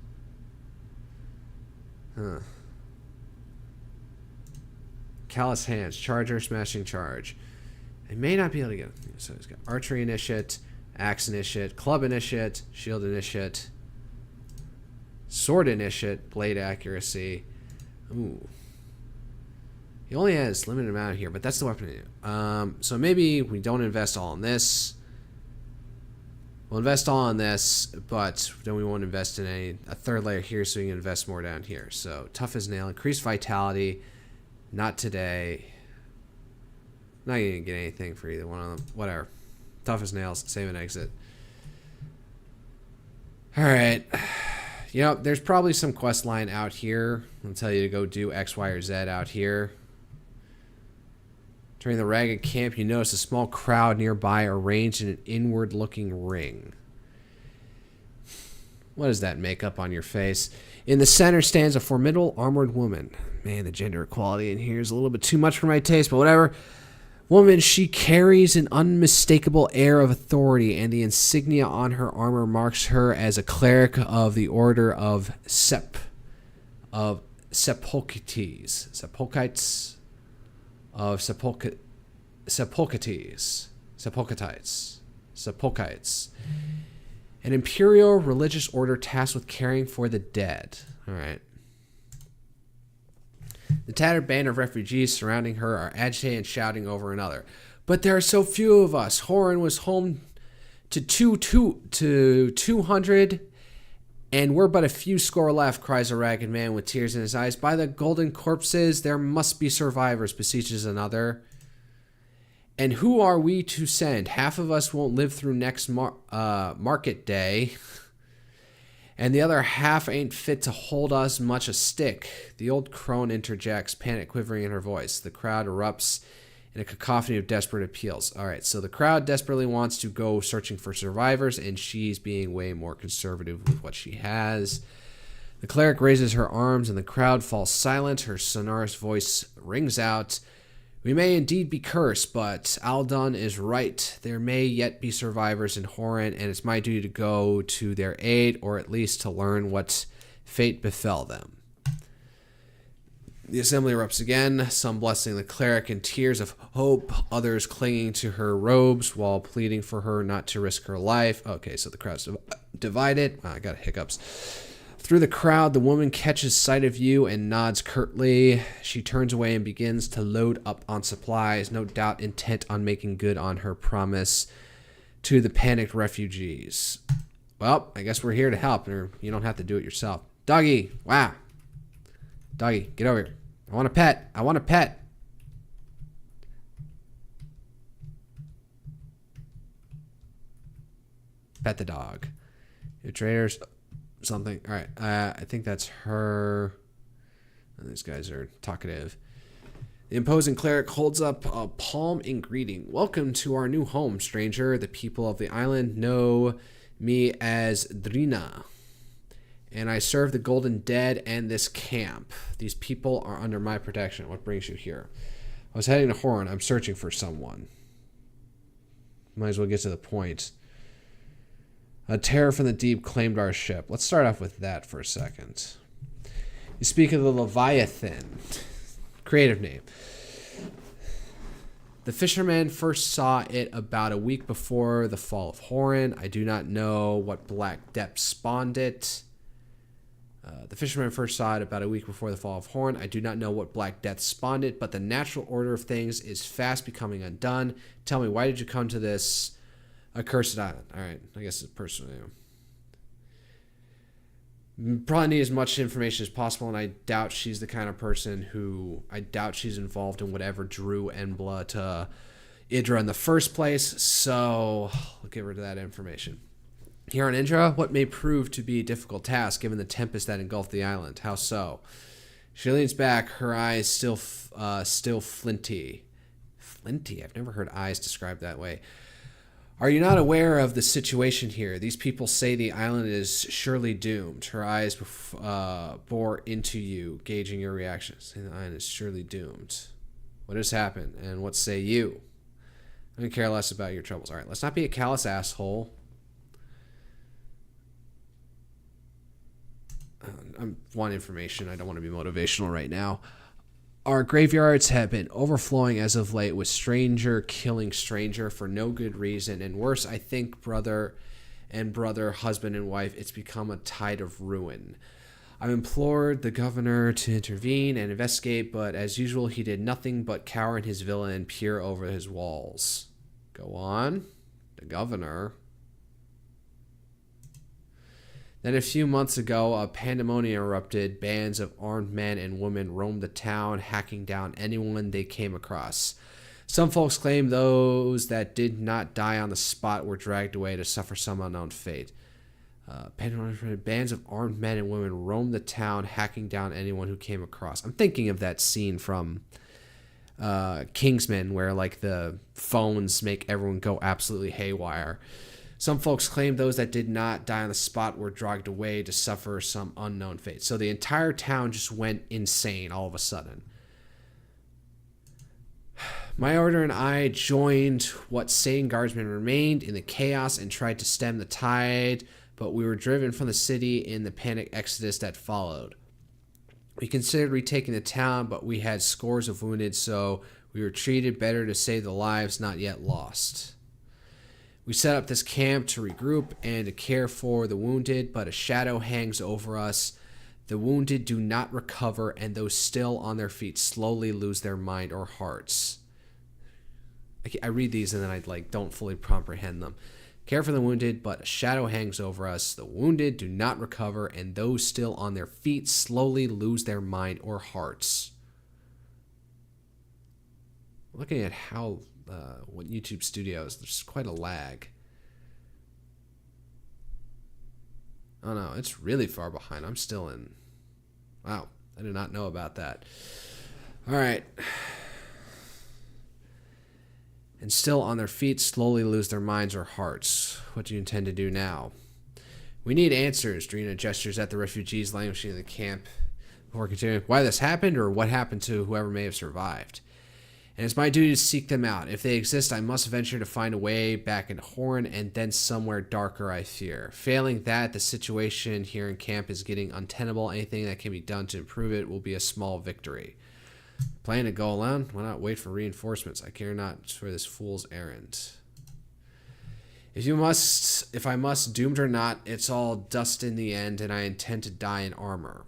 Callous hands, charger, smashing charge. I may not be able to get. So he's got archery initiate, axe initiate, club initiate, shield initiate, sword initiate, blade accuracy. Ooh. He only has limited amount here, but that's the weapon. So maybe we don't invest all in this. We'll invest all in this, but then we won't invest in a third layer here, so we can invest more down here. So tough as nail, increased vitality. Not today. Not gonna get anything for either one of them. Whatever. Tough as nails. Save and exit. Alright. You know, there's probably some quest line out here. I'll tell you to go do X, Y, or Z out here. During the ragged camp, you notice a small crowd nearby arranged in an inward-looking ring. What does that make up on your face? In the center stands a formidable armored woman. Man, the gender equality in here is a little bit too much for my taste, but whatever. Woman, she carries an unmistakable air of authority, and the insignia on her armor marks her as a cleric of the order of Sepulchites. An imperial religious order tasked with caring for the dead. All right. The tattered band of refugees surrounding her are agitated and shouting over another. But there are so few of us. Horan was home to 200, and we're but a few score left, cries a ragged man with tears in his eyes. By the golden corpses, there must be survivors, beseeches another. And who are we to send? Half of us won't live through next market day, and the other half ain't fit to hold us much a stick. The old crone interjects, panic quivering in her voice. The crowd erupts in a cacophony of desperate appeals. All right, so the crowd desperately wants to go searching for survivors, and she's being way more conservative with what she has. The cleric raises her arms, and the crowd falls silent. Her sonorous voice rings out. We may indeed be cursed, but Aldon is right. There may yet be survivors in Horan, and it's my duty to go to their aid, or at least to learn what fate befell them. The assembly erupts again, some blessing the cleric in tears of hope, others clinging to her robes while pleading for her not to risk her life. Okay, so the crowd's divided. I got hiccups. Through the crowd, the woman catches sight of you and nods curtly. She turns away and begins to load up on supplies, no doubt intent on making good on her promise to the panicked refugees. Well, I guess we're here to help, or you don't have to do it yourself. Doggy, wow. Doggy, get over here. I want a pet. I want a pet. Pet the dog. Your traders... something. All right. I think that's her. And these guys are talkative. The imposing cleric holds up a palm in greeting. Welcome to our new home, stranger. The people of the island know me as Drina, and I serve the Golden Dead and this camp. These people are under my protection. What brings you here? I was heading to Horan. I'm searching for someone. Might as well get to the point. A terror from the deep claimed our ship. Let's start off with that for a second. You speak of the Leviathan. Creative name. The fisherman first saw it about a week before the fall of Horan. I do not know what black depth spawned it. The fisherman first saw it about a week before the fall of Horan. I do not know what black death spawned it, but the natural order of things is fast becoming undone. Tell me, why did you come to this accursed island? All right, I guess it's personal. Probably need as much information as possible, and I doubt she's the kind of person who... I doubt she's involved in whatever drew Embla to Idra in the first place, so I'll give her that information. Here on Indra, what may prove to be a difficult task given the tempest that engulfed the island. How so? She leans back, her eyes still flinty. Flinty? I've never heard eyes described that way. Are you not aware of the situation here? These people say the island is surely doomed. Her eyes bore into you, gauging your reactions. The island is surely doomed. What has happened, and what say you? I don't care less about your troubles. All right, let's not be a callous asshole. I want information. I don't want to be motivational right now. Our graveyards have been overflowing as of late with stranger killing stranger for no good reason. And worse, I think brother, husband and wife, it's become a tide of ruin. I've implored the governor to intervene and investigate, but as usual, he did nothing but cower in his villa and peer over his walls. Go on. The governor... Then a few months ago, a pandemonium erupted. Bands of armed men and women roamed the town, hacking down anyone they came across. Some folks claim those that did not die on the spot were dragged away to suffer some unknown fate. Bands of armed men and women roamed the town, hacking down anyone who came across. I'm thinking of that scene from Kingsman, where like the phones make everyone go absolutely haywire. Some folks claim those that did not die on the spot were dragged away to suffer some unknown fate. So the entire town just went insane all of a sudden. My order and I joined what sane guardsmen remained in the chaos and tried to stem the tide, but we were driven from the city in the panic exodus that followed. We considered retaking the town, but we had scores of wounded, so we were treated better to save the lives not yet lost. We set up this camp to regroup and to care for the wounded, but a shadow hangs over us. The wounded do not recover, and those still on their feet slowly lose their mind or hearts. I read these and then I don't fully comprehend them. Care for the wounded, but a shadow hangs over us. The wounded do not recover, and those still on their feet slowly lose their mind or hearts. Looking at how what YouTube Studios, there's quite a lag. Oh no, it's really far behind. I'm still in. Wow, I did not know about that. All right. And still on their feet slowly lose their minds or hearts. What do you intend to do now? We need answers. Drina gestures at the refugees languishing in the camp before continuing. Why this happened, or what happened to whoever may have survived? And it's my duty to seek them out. If they exist, I must venture to find a way back in Horn and then somewhere darker, I fear. Failing that, the situation here in camp is getting untenable. Anything that can be done to improve it will be a small victory. Plan to go alone? Why not wait for reinforcements? I care not for this fool's errand. If I must, doomed or not, it's all dust in the end, and I intend to die in armor.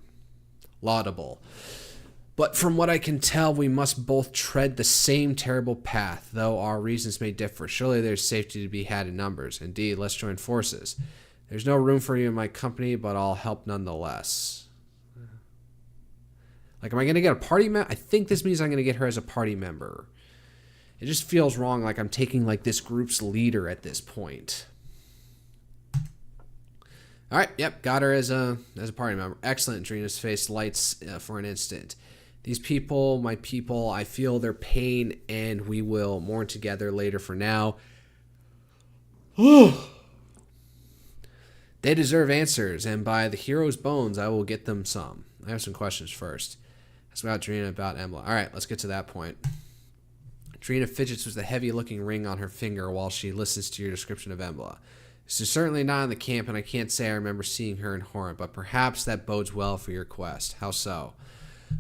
Laudable. But from what I can tell, we must both tread the same terrible path, though our reasons may differ. Surely there's safety to be had in numbers. Indeed, let's join forces. There's no room for you in my company, but I'll help nonetheless. Am I going to get a party member? I think this means I'm going to get her as a party member. It just feels wrong, like I'm taking this group's leader at this point. All right, yep, got her as a party member. Excellent. Drina's face lights for an instant. These people, my people, I feel their pain, and we will mourn together later. For now, they deserve answers, and by the hero's bones, I will get them some. I have some questions first. Ask about Drina, about Embla. All right, let's get to that point. Drina fidgets with the heavy-looking ring on her finger while she listens to your description of Embla. She's certainly not in the camp, and I can't say I remember seeing her in Horn, but perhaps that bodes well for your quest. How so?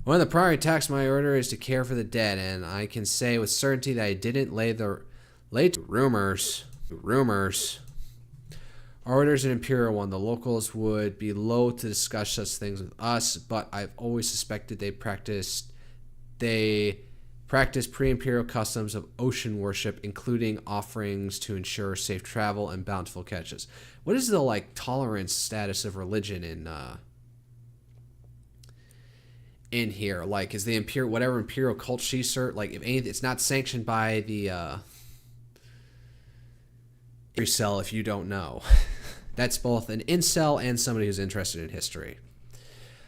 One of the primary tasks of my order is to care for the dead, and I can say with certainty that I didn't lay rumors. Our order is an imperial one. The locals would be loath to discuss such things with us, but I've always suspected they practice pre-imperial customs of ocean worship, including offerings to ensure safe travel and bountiful catches. What is the tolerance status of religion in here? Is the whatever imperial cult she served, if anything, it's not sanctioned by the cell, if you don't know. That's both an incel and somebody who's interested in history.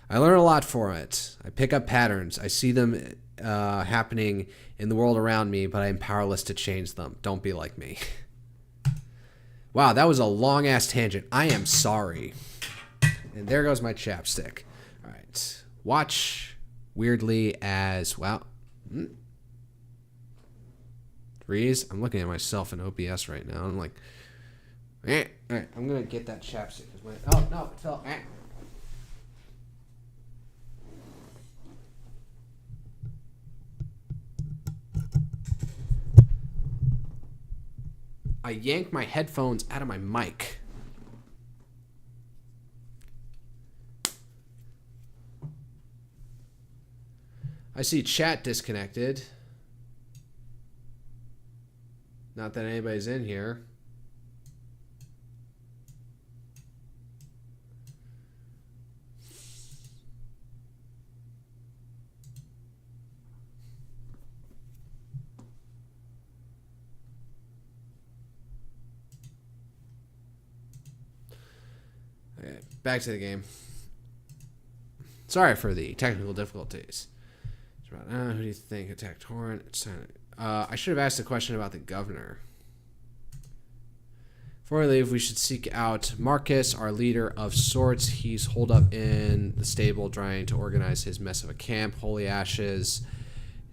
I learn a lot from it. I pick up patterns. I see them happening in the world around me, but I'm powerless to change them. Don't be like me. Wow, that was a long-ass tangent. I am sorry. And there goes my chapstick. All right. Watch weirdly as... Wow. Freeze. I'm looking at myself in OBS right now. I'm like... All right, I'm going to get that chapstick. Oh, no, it fell. I yanked my headphones out of my mic. I see chat disconnected. Not that anybody's in here. Okay, back to the game. Sorry for the technical difficulties. Who do you think attacked Horn? I should have asked a question about the governor. Before we leave, we should seek out Marcus, our leader of sorts. He's holed up in the stable trying to organize his mess of a camp. Holy ashes.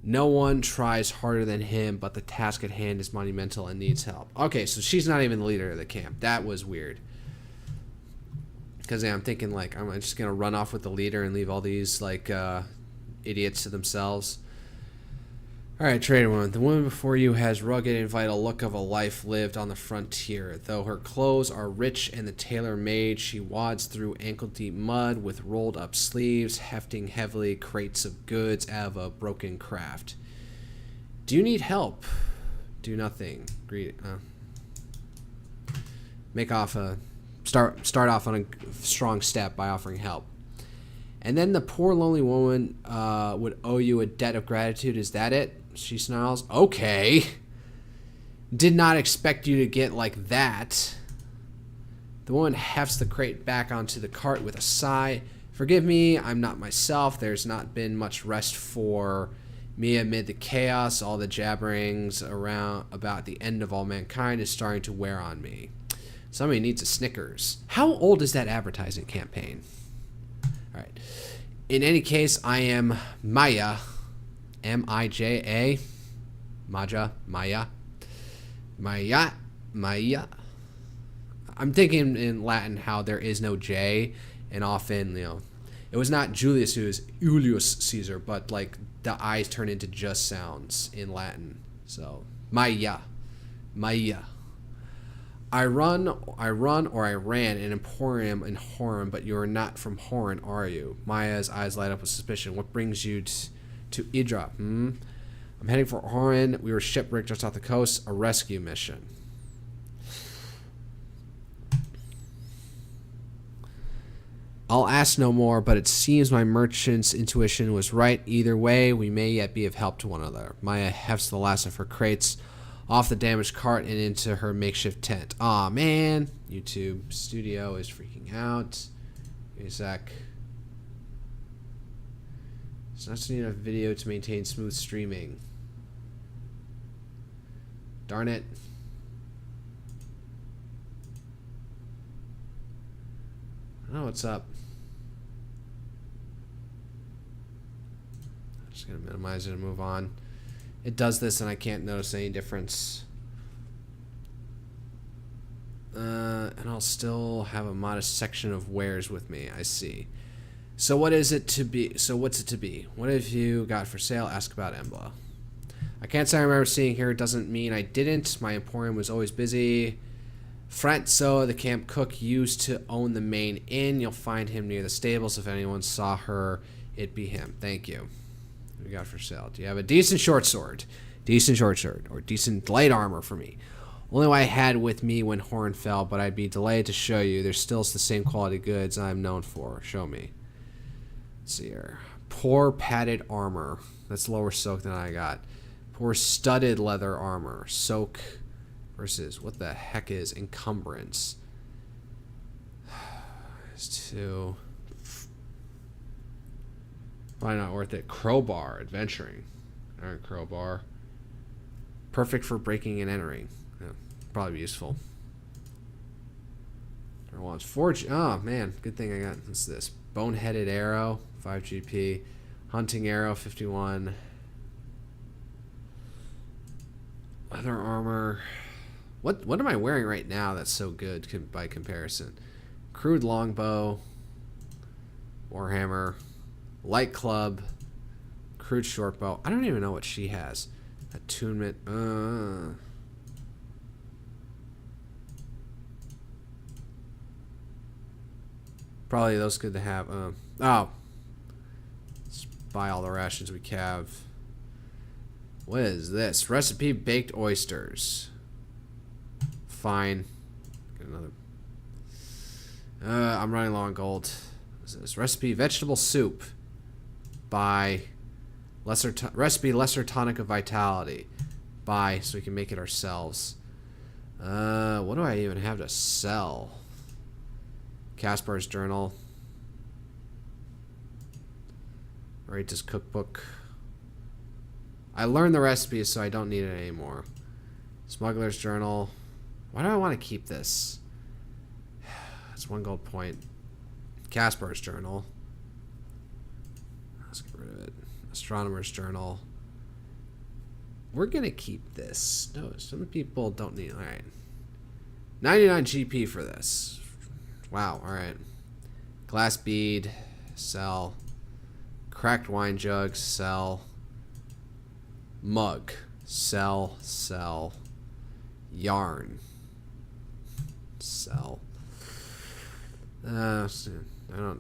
No one tries harder than him, but the task at hand is monumental and needs help. Okay, so she's not even the leader of the camp. That was weird. Because yeah, I'm thinking, like, I'm just going to run off with the leader and leave all these, like, idiots to themselves. Alright, trader woman. The woman before you has rugged and vital look of a life lived on the frontier. Though her clothes are rich and the tailor-made, she wads through ankle-deep mud with rolled-up sleeves, hefting heavily crates of goods out of a broken craft. Do you need help? Do nothing. Start off on a strong step by offering help. And then the poor lonely woman would owe you a debt of gratitude. Is that it? She snarls. Okay. Did not expect you to get like that. The woman hefts the crate back onto the cart with a sigh. Forgive me, I'm not myself. There's not been much rest for me amid the chaos. All the jabberings around about the end of all mankind is starting to wear on me. Somebody needs a Snickers. How old is that advertising campaign? All right. In any case, I am Maya. M-I-J-A. Maya. I'm thinking in Latin how there is no J, and often, you know, it was not Julius, it was Julius Caesar, but like the I's turn into just sounds in Latin. So, Maya. I run or I ran an emporium in Horan, but you are not from Horan, are you? Maya's eyes light up with suspicion. What brings you to Idra? I'm heading for Horan. We were shipwrecked just off the coast. A rescue mission. I'll ask no more, but it seems my merchant's intuition was right. Either way, we may yet be of help to one another. Maya hefts the last of her crates off the damaged cart and into her makeshift tent. Aw, man. YouTube studio is freaking out. Give me a sec. It's not just need a video to maintain smooth streaming. Darn it. I don't know what's up. I'm just going to minimize it and move on. It does this and I can't notice any difference. And I'll still have a modest section of wares with me. I see. So what is it to be? So what's it to be? What have you got for sale? Ask about Embla. I can't say I remember seeing her. It doesn't mean I didn't. My emporium was always busy. Franzo, the camp cook, used to own the main inn. You'll find him near the stables. If anyone saw her, it'd be him. Thank you. What do you got for sale? Do you have a decent short sword? Decent short sword. Or decent light armor for me? Only what I had with me when Horn fell, but I'd be delighted to show you. There's still the same quality goods I'm known for. Show me. Let's see here. Poor padded armor. That's lower soak than I got. Poor studded leather armor. Soak versus what the heck is encumbrance? It's two. Probably not worth it. Crowbar. Adventuring. Iron crowbar. Perfect for breaking and entering. Yeah, probably be useful. Forge. Oh man, good thing I got. What's this? Boneheaded arrow. 5 GP. Hunting arrow. 51. Leather armor. What am I wearing right now that's so good by comparison? Crude longbow. Warhammer. Light club. Crude shortbow. I don't even know what she has. Attunement. Probably those good to have. Oh. Let's buy all the rations we have. What is this? Recipe baked oysters. Fine. Get another. I'm running low on gold. What is this? Recipe vegetable soup. Buy. Recipe lesser tonic of vitality. Buy so we can make it ourselves. What do I even have to sell? Caspar's journal. Rate this cookbook. I learned the recipe, so I don't need it anymore. Smuggler's Journal. Why do I want to keep this? That's 1 gold point. Casper's Journal. Let's get rid of it. Astronomer's Journal. We're going to keep this. No, some people don't need it. Alright. 99 GP for this. Wow, alright. Glass bead. Sell. Cracked wine jug. Sell. Mug. Sell. Sell. Yarn. Sell. I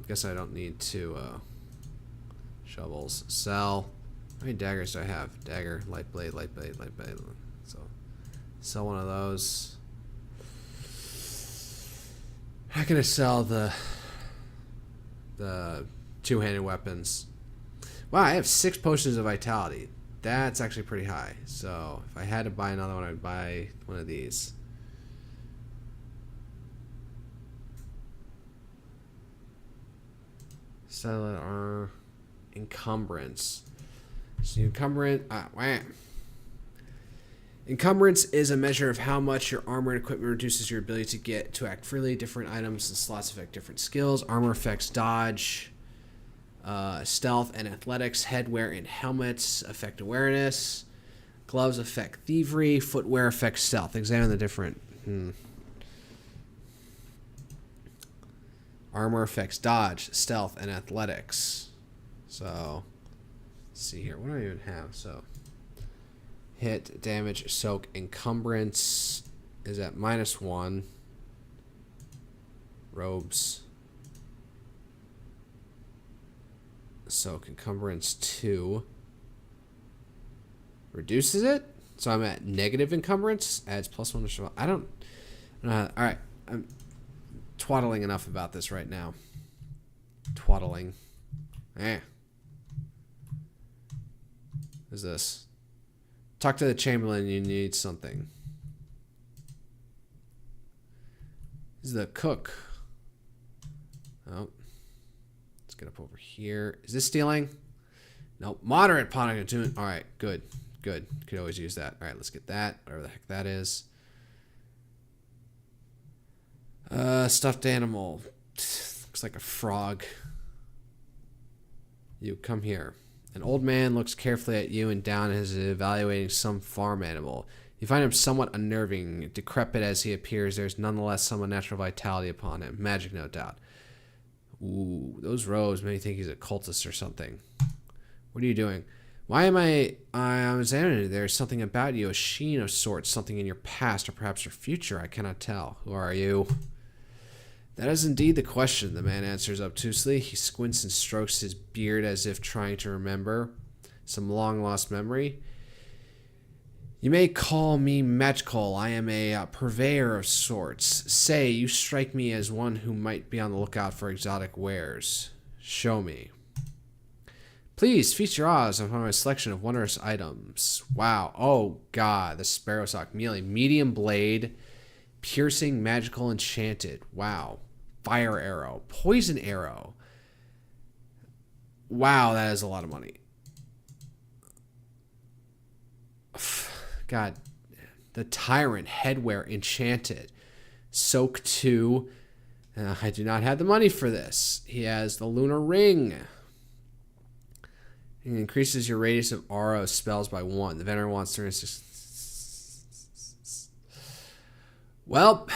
guess I don't need 2 shovels. Sell. How many daggers do I have? Dagger, light blade, light blade, light blade. So sell one of those. I'm not gonna sell the 2-handed weapons. Wow, I have 6 potions of vitality. That's actually pretty high. So if I had to buy another one, I'd buy one of these. Sell encumbrance. So encumbrance is a measure of how much your armor and equipment reduces your ability to act freely. Different items and slots affect different skills. Armor affects dodge, stealth, and athletics. Headwear and helmets affect awareness. Gloves affect thievery. Footwear affects stealth. Examine the different. Armor affects dodge, stealth, and athletics. So, let's see here. What do I even have? So, hit, damage, soak, encumbrance is at -1. Robes. Soak, encumbrance 2. Reduces it? So I'm at negative encumbrance. Adds +1 to show. I don't know. Alright. I'm twaddling enough about this right now. Twaddling. What's this? Talk to the Chamberlain, you need something. This is the cook. Oh. Let's get up over here. Is this stealing? Nope. Moderate ponic attunement. Alright, good. Good. Could always use that. Alright, let's get that. Whatever the heck that is. Stuffed animal. Looks like a frog. You come here. An old man looks carefully at you and down as if evaluating some farm animal. You find him somewhat unnerving. Decrepit as he appears, there's nonetheless some unnatural vitality upon him. Magic, no doubt. Ooh, those robes make me think he's a cultist or something. What are you doing? Why am I'm examining you. There's something about you, a sheen of sorts, something in your past or perhaps your future. I cannot tell. Who are you? That is indeed the question, the man answers obtusely. He squints and strokes his beard as if trying to remember some long-lost memory. You may call me magical. I am a purveyor of sorts. Say, you strike me as one who might be on the lookout for exotic wares. Show me. Please, feast your eyes upon my selection of wondrous items. Wow. Oh, God. The sparrow sock. Melee. Medium blade. Piercing, magical, enchanted. Wow. Fire arrow. Poison arrow. Wow, that is a lot of money. God. The Tyrant. Headwear. Enchanted. Soak 2. I do not have the money for this. He has the Lunar Ring. It increases your radius of aura of spells by 1. The veteran wants to... Well,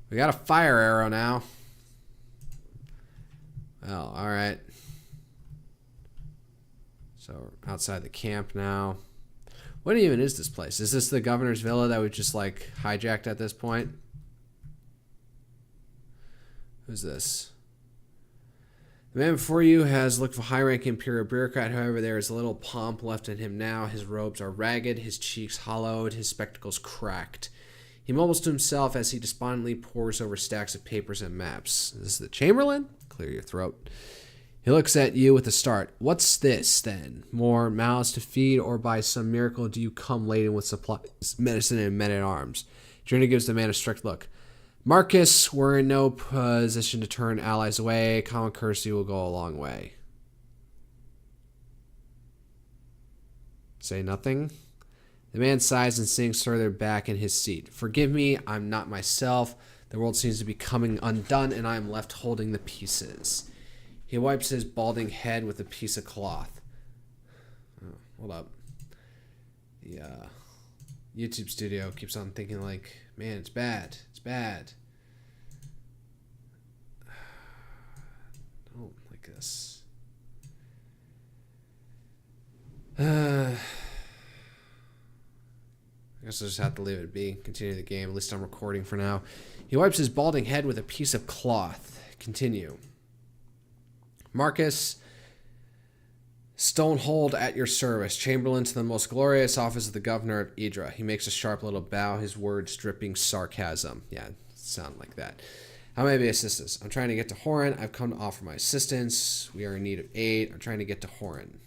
we got a fire arrow now. Well, alright. So, outside the camp now. What even is this place? Is this the governor's villa that we just, like, hijacked at this point? Who's this? The man before you has looked for high-ranking imperial bureaucrat. However, there is a little pomp left in him now. His robes are ragged, his cheeks hollowed, his spectacles cracked. He mumbles to himself as he despondently pores over stacks of papers and maps. Is this the Chamberlain? Clear your throat. He looks at you with a start. What's this, then? More mouths to feed, or by some miracle do you come laden with supplies, medicine, and men-at-arms? Journey gives the man a strict look. Marcus, we're in no position to turn allies away. Common courtesy will go a long way. Say nothing? The man sighs and sinks further back in his seat. Forgive me, I'm not myself. The world seems to be coming undone, and I am left holding the pieces. He wipes his balding head with a piece of cloth. Oh, hold up. The YouTube studio keeps on thinking like, man, it's bad. It's bad. I don't like this. I guess I'll just have to leave it be. Continue the game. At least I'm recording for now. He wipes his balding head with a piece of cloth. Continue. Marcus Stonehold at your service. Chamberlain to the most glorious office of the governor of Idra. He makes a sharp little bow, his words dripping sarcasm. Yeah, sound like that. How may I be assistance? I'm trying to get to Horan. I've come to offer my assistance. We are in need of aid. I'm trying to get to Horan.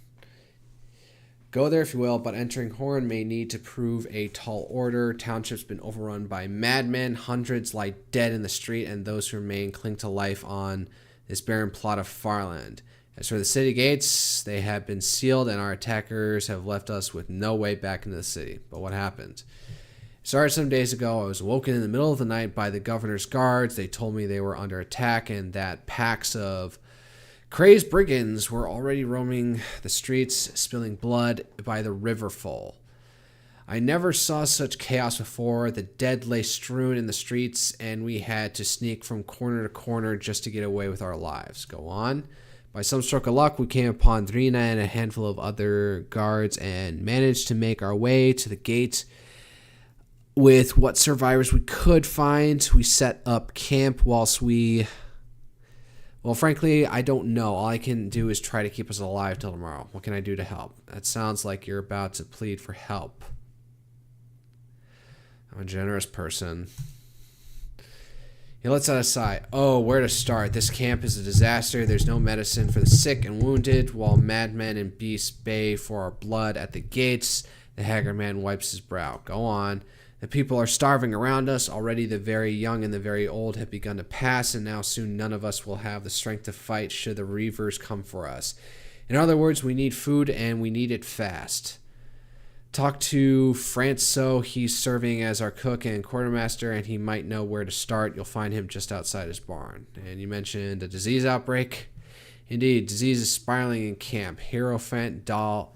Go there if you will, but entering Horan may need to prove a tall order. Township's been overrun by madmen. Hundreds lie dead in the street, and those who remain cling to life on this barren plot of farmland. As for the city gates, they have been sealed, and our attackers have left us with no way back into the city. But what happened? It started some days ago. I was woken in the middle of the night by the governor's guards. They told me they were under attack and that packs of crazed brigands were already roaming the streets, spilling blood by the riverfall. I never saw such chaos before. The dead lay strewn in the streets, and we had to sneak from corner to corner just to get away with our lives. Go on. By some stroke of luck, we came upon Drina and a handful of other guards and managed to make our way to the gate. With what survivors we could find, we set up camp whilst we... Well, frankly, I don't know. All I can do is try to keep us alive till tomorrow. What can I do to help? That sounds like you're about to plead for help. I'm a generous person. He lets out a sigh. Oh, where to start? This camp is a disaster. There's no medicine for the sick and wounded, while madmen and beasts bay for our blood at the gates. The haggard man wipes his brow. Go on. The people are starving around us. Already the very young and the very old have begun to pass, and now soon none of us will have the strength to fight should the reavers come for us. In other words, we need food, and we need it fast. Talk to Franco. He's serving as our cook and quartermaster, and he might know where to start. You'll find him just outside his barn. And you mentioned a disease outbreak. Indeed, disease is spiraling in camp. Hierophant Dral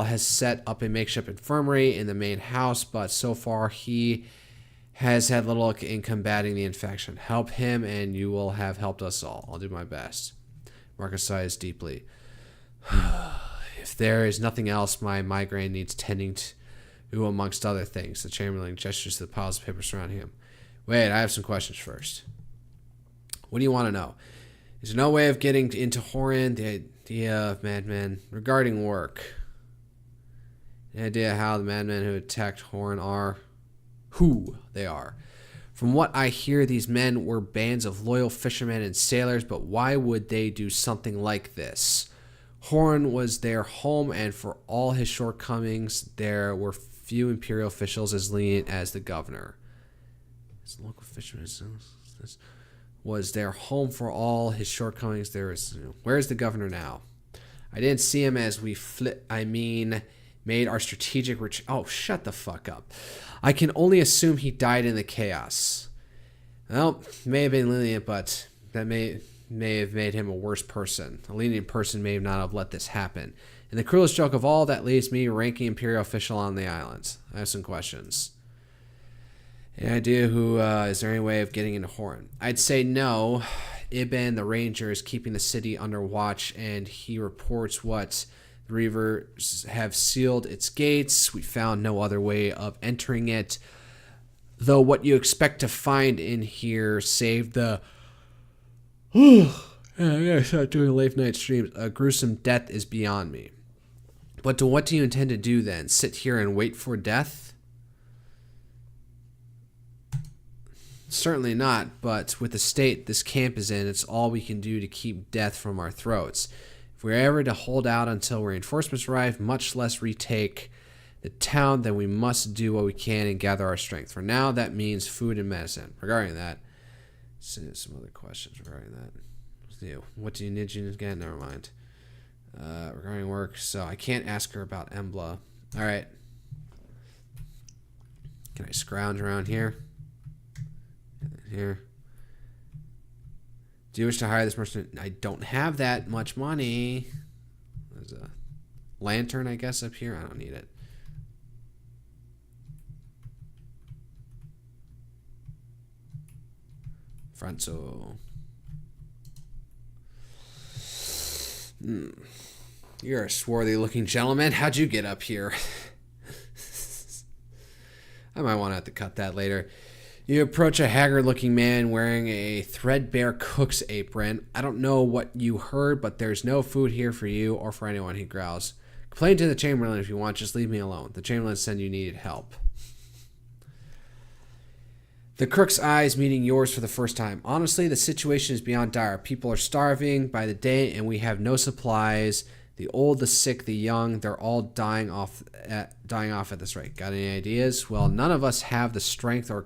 has set up a makeshift infirmary in the main house, but so far he has had little luck in combating the infection. Help him, and you will have helped us all. I'll do my best. Marcus sighs deeply. If there is nothing else, my migraine needs tending to, amongst other things. The Chamberlain gestures to the piles of papers surrounding him. Wait, I have some questions first. What do you want to know? Is there no way of getting into Horan? The idea of madmen regarding work. Any idea how the madmen who attacked Horan are? Who they are. From what I hear, these men were bands of loyal fishermen and sailors, but why would they do something like this? Horan was their home, and for all his shortcomings, there were few imperial officials as lenient as the governor. As the local fishermen was their home for all his shortcomings. Where's the governor now? I didn't see him as we made our strategic oh, shut the fuck up. I can only assume he died in the chaos. Well, may have been lenient, but that may have made him a worse person. A lenient person may not have let this happen. And the cruelest joke of all, that leaves me ranking imperial official on the islands. I have some questions. Any idea who, is there any way of getting into Horan? I'd say no. Ibn, the ranger, is keeping the city under watch, and he reports what the reavers have sealed its gates. We found no other way of entering it. Though what you expect to find in here, save the... I gotta start doing late night streams. A gruesome death is beyond me. But what do you intend to do then? Sit here and wait for death? Certainly not, but with the state this camp is in, it's all we can do to keep death from our throats. If we're ever to hold out until reinforcements arrive, much less retake the town, then we must do what we can and gather our strength. For now, that means food and medicine. Regarding that, some other questions regarding that. What do you need again? Never mind. Regarding work, so I can't ask her about Embla. Alright. Can I scrounge around here? Here. Do you wish to hire this person? I don't have that much money. There's a lantern, I guess, up here. I don't need it. Fronto. You're a swarthy looking gentleman. How'd you get up here? I might want to have to cut that later. You approach a haggard-looking man wearing a threadbare cook's apron. I don't know what you heard, but there's no food here for you or for anyone, he growls. Complain to the Chamberlain if you want, just leave me alone. The Chamberlain said you needed help. The crook's eyes meeting yours for the first time. Honestly, the situation is beyond dire. People are starving by the day, and we have no supplies. The old, the sick, the young, they're all dying off at this rate. Got any ideas? Well, none of us have the strength or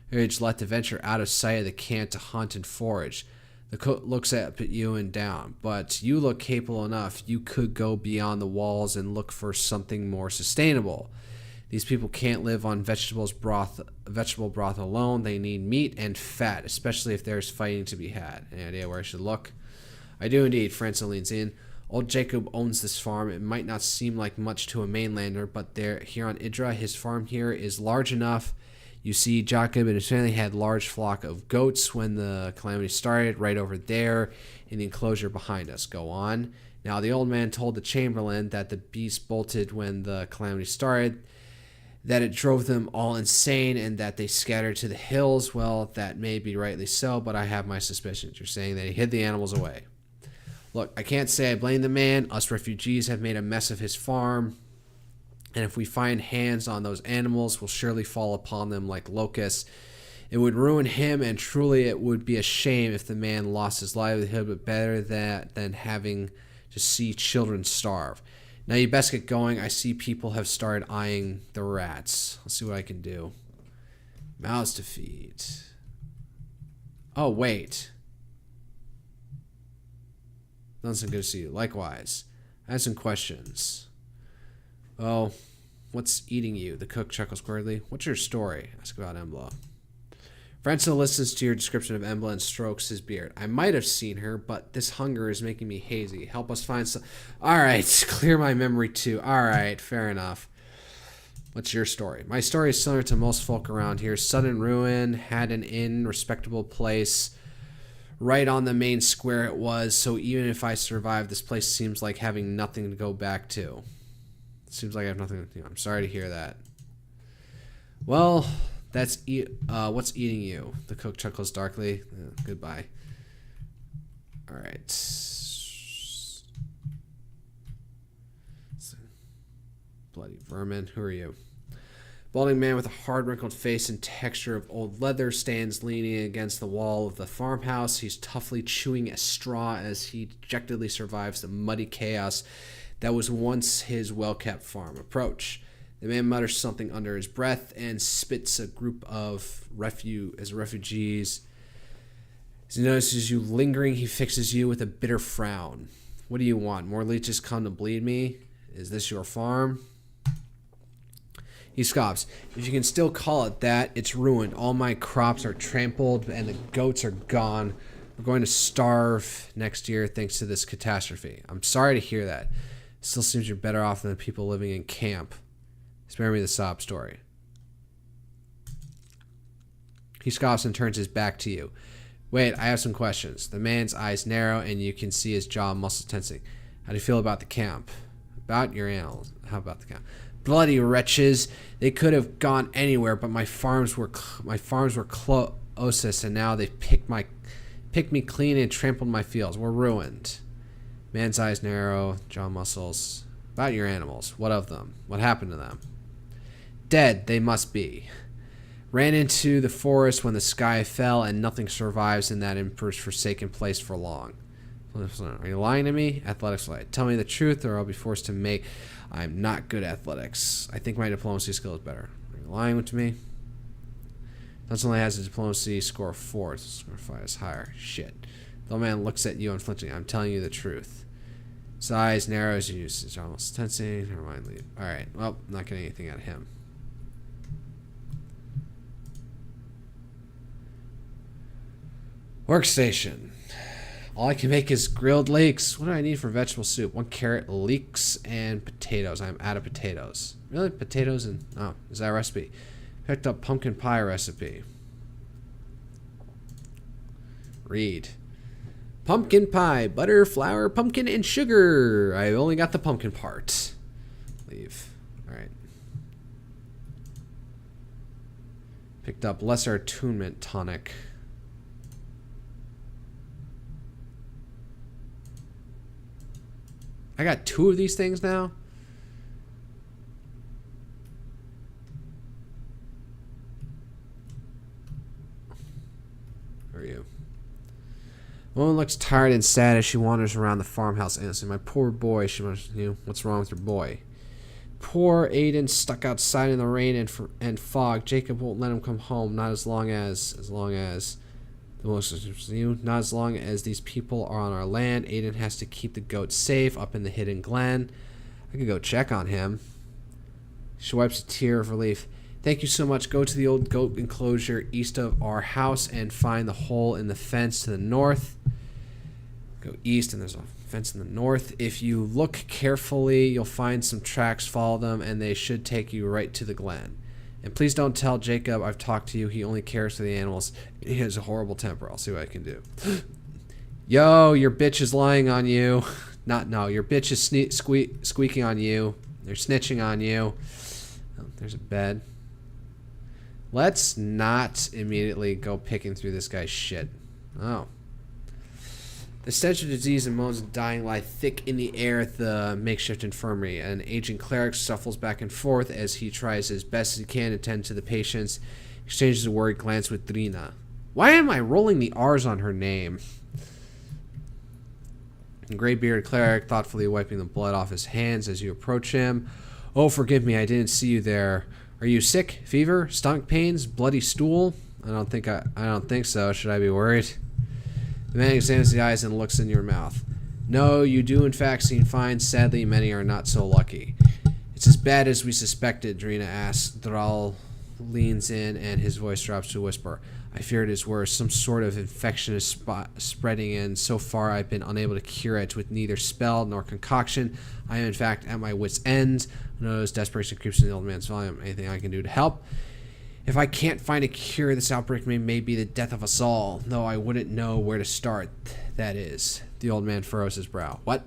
courage left to venture out of sight of the camp to hunt and forage. The cook looks up at you and down, but you look capable enough. You could go beyond the walls and look for something more sustainable. These people can't live on vegetable broth alone. They need meat and fat, especially if there's fighting to be had. Any idea where I should look? I do indeed, Francis leans in. Old Jacob owns this farm. It might not seem like much to a mainlander, but here on Idra, his farm here is large enough. You see, Jacob and his family had a large flock of goats when the calamity started, right over there in the enclosure behind us. Go on. Now, the old man told the Chamberlain that the beast bolted when the calamity started, that it drove them all insane, and that they scattered to the hills. Well, that may be rightly so, but I have my suspicions. You're saying that he hid the animals away. Look, I can't say I blame the man. Us refugees have made a mess of his farm, and if we find hands on those animals, we'll surely fall upon them like locusts. It would ruin him, and truly it would be a shame if the man lost his livelihood, but better that than having to see children starve. Now you best get going. I see people have started eyeing the rats. Let's see what I can do. Mouths to feed. Oh, wait. Nothing good to see you. Likewise. I have some questions. Oh, what's eating you? The cook chuckles squarely. What's your story? Ask about Embla. Francis listens to your description of Embla and strokes his beard. I might have seen her, but this hunger is making me hazy. Help us find some... Alright, clear my memory too. Alright, fair enough. What's your story? My story is similar to most folk around here. Sudden ruin, had an inn, respectable place. Right on the main square it was, so even if I survive, this place seems like having nothing to go back to. Seems like I have nothing to do. I'm sorry to hear that. Well... That's what's eating you? The cook chuckles darkly. Goodbye. All right. Bloody vermin. Who are you? Balding man with a hard, wrinkled face and texture of old leather stands leaning against the wall of the farmhouse. He's toughly chewing a straw as he dejectedly survives the muddy chaos that was once his well-kept farm. Approach. The man mutters something under his breath and spits a group of refugees. As he notices you lingering, he fixes you with a bitter frown. What do you want? More leeches come to bleed me? Is this your farm? He scoffs. If you can still call it that, it's ruined. All my crops are trampled and the goats are gone. We're going to starve next year thanks to this catastrophe. I'm sorry to hear that. It still seems you're better off than the people living in camp. Spare me the sob story. He scoffs and turns his back to you. Wait, I have some questions. The man's eyes narrow and you can see his jaw muscle tensing. How do you feel about the camp? About your animals. How about the camp? Bloody wretches. They could have gone anywhere, but my farms were closest, and now they've picked me clean and trampled my fields. We're ruined. Man's eyes narrow, jaw muscles. About your animals. What of them? What happened to them? Dead, they must be. Ran into the forest when the sky fell, and nothing survives in that emperor's forsaken place for long. Are you lying to me? Athletics light. Tell me the truth, or I'll be forced to make... I'm not good at athletics. I think my diplomacy skill is better. Are you lying to me? Johnson only has a diplomacy score of 4. Score 5 is higher. Shit. The old man looks at you unflinching. I'm telling you the truth. Size, narrows, usage, almost tensing. Never mind, leave. Alright, well, not getting anything out of him. Workstation. All I can make is grilled leeks. What do I need for vegetable soup? 1 carrot, leeks, and potatoes. I'm out of potatoes. Really? Potatoes and... Oh, is that a recipe? Picked up pumpkin pie recipe. Read. Pumpkin pie, butter, flour, pumpkin, and sugar. I only got the pumpkin part. Leave. Alright. Picked up lesser attunement tonic. I got 2 of these things now? Where are you? Woman looks tired and sad as she wanders around the farmhouse innocent. My poor boy, she wants you know, what's wrong with your boy? Poor Aiden stuck outside in the rain and fog. Jacob won't let him come home, not as long as these people are on our land. Aiden has to keep the goats safe up in the hidden glen. I could go check on him. She wipes a tear of relief. Thank you so much. Go to the old goat enclosure east of our house and find the hole in the fence to the north. Go east and there's a fence in the north. If you look carefully, you'll find some tracks. Follow them and they should take you right to the glen. And please don't tell Jacob I've talked to you. He only cares for the animals. He has a horrible temper. I'll see what I can do. Yo, your bitch is lying on you. No, your bitch is squeaking on you. They're snitching on you. Oh, there's a bed. Let's not immediately go picking through this guy's shit. Oh. The stench of disease and moans of dying lie thick in the air at the makeshift infirmary. An aging cleric shuffles back and forth as he tries as best as he can to tend to the patients. Exchanges a worried glance with Drina. Why am I rolling the R's on her name? The gray-bearded cleric thoughtfully wiping the blood off his hands as you approach him. Oh, forgive me, I didn't see you there. Are you sick? Fever? Stomach pains? Bloody stool? I don't think so. Should I be worried? The man examines the eyes and looks in your mouth. No, you do in fact seem fine. Sadly, many are not so lucky. It's as bad as we suspected, Drina asks. Thrall leans in and his voice drops to a whisper. I fear it is worse. Some sort of infection is spreading, and so far I've been unable to cure it with neither spell nor concoction. I am in fact at my wit's end. Notice desperation creeps in the old man's volume. Anything I can do to help? If I can't find a cure, this outbreak may be the death of us all, though I wouldn't know where to start. That is. The old man furrows his brow. What?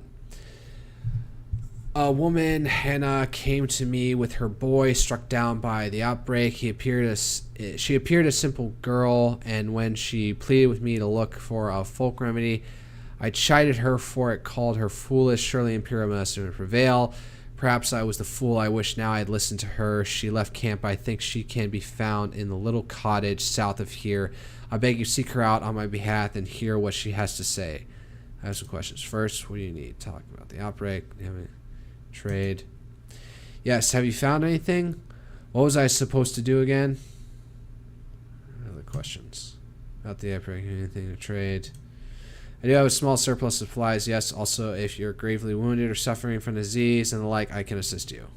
A woman, Hannah, came to me with her boy struck down by the outbreak. She appeared a simple girl, and when she pleaded with me to look for a folk remedy, I chided her for it, called her foolish. Surely imperial medicine would prevail. Perhaps I was the fool. I wish now I had listened to her. She left camp. I think she can be found in the little cottage south of here. I beg you, seek her out on my behalf and hear what she has to say. I have some questions. First, what do you need? Talk about the outbreak. Do you have any trade? Yes. Have you found anything? What was I supposed to do again? Other questions about the outbreak. Anything to trade? I do have a small surplus of supplies. Yes. Also, if you're gravely wounded or suffering from disease and the like, I can assist you.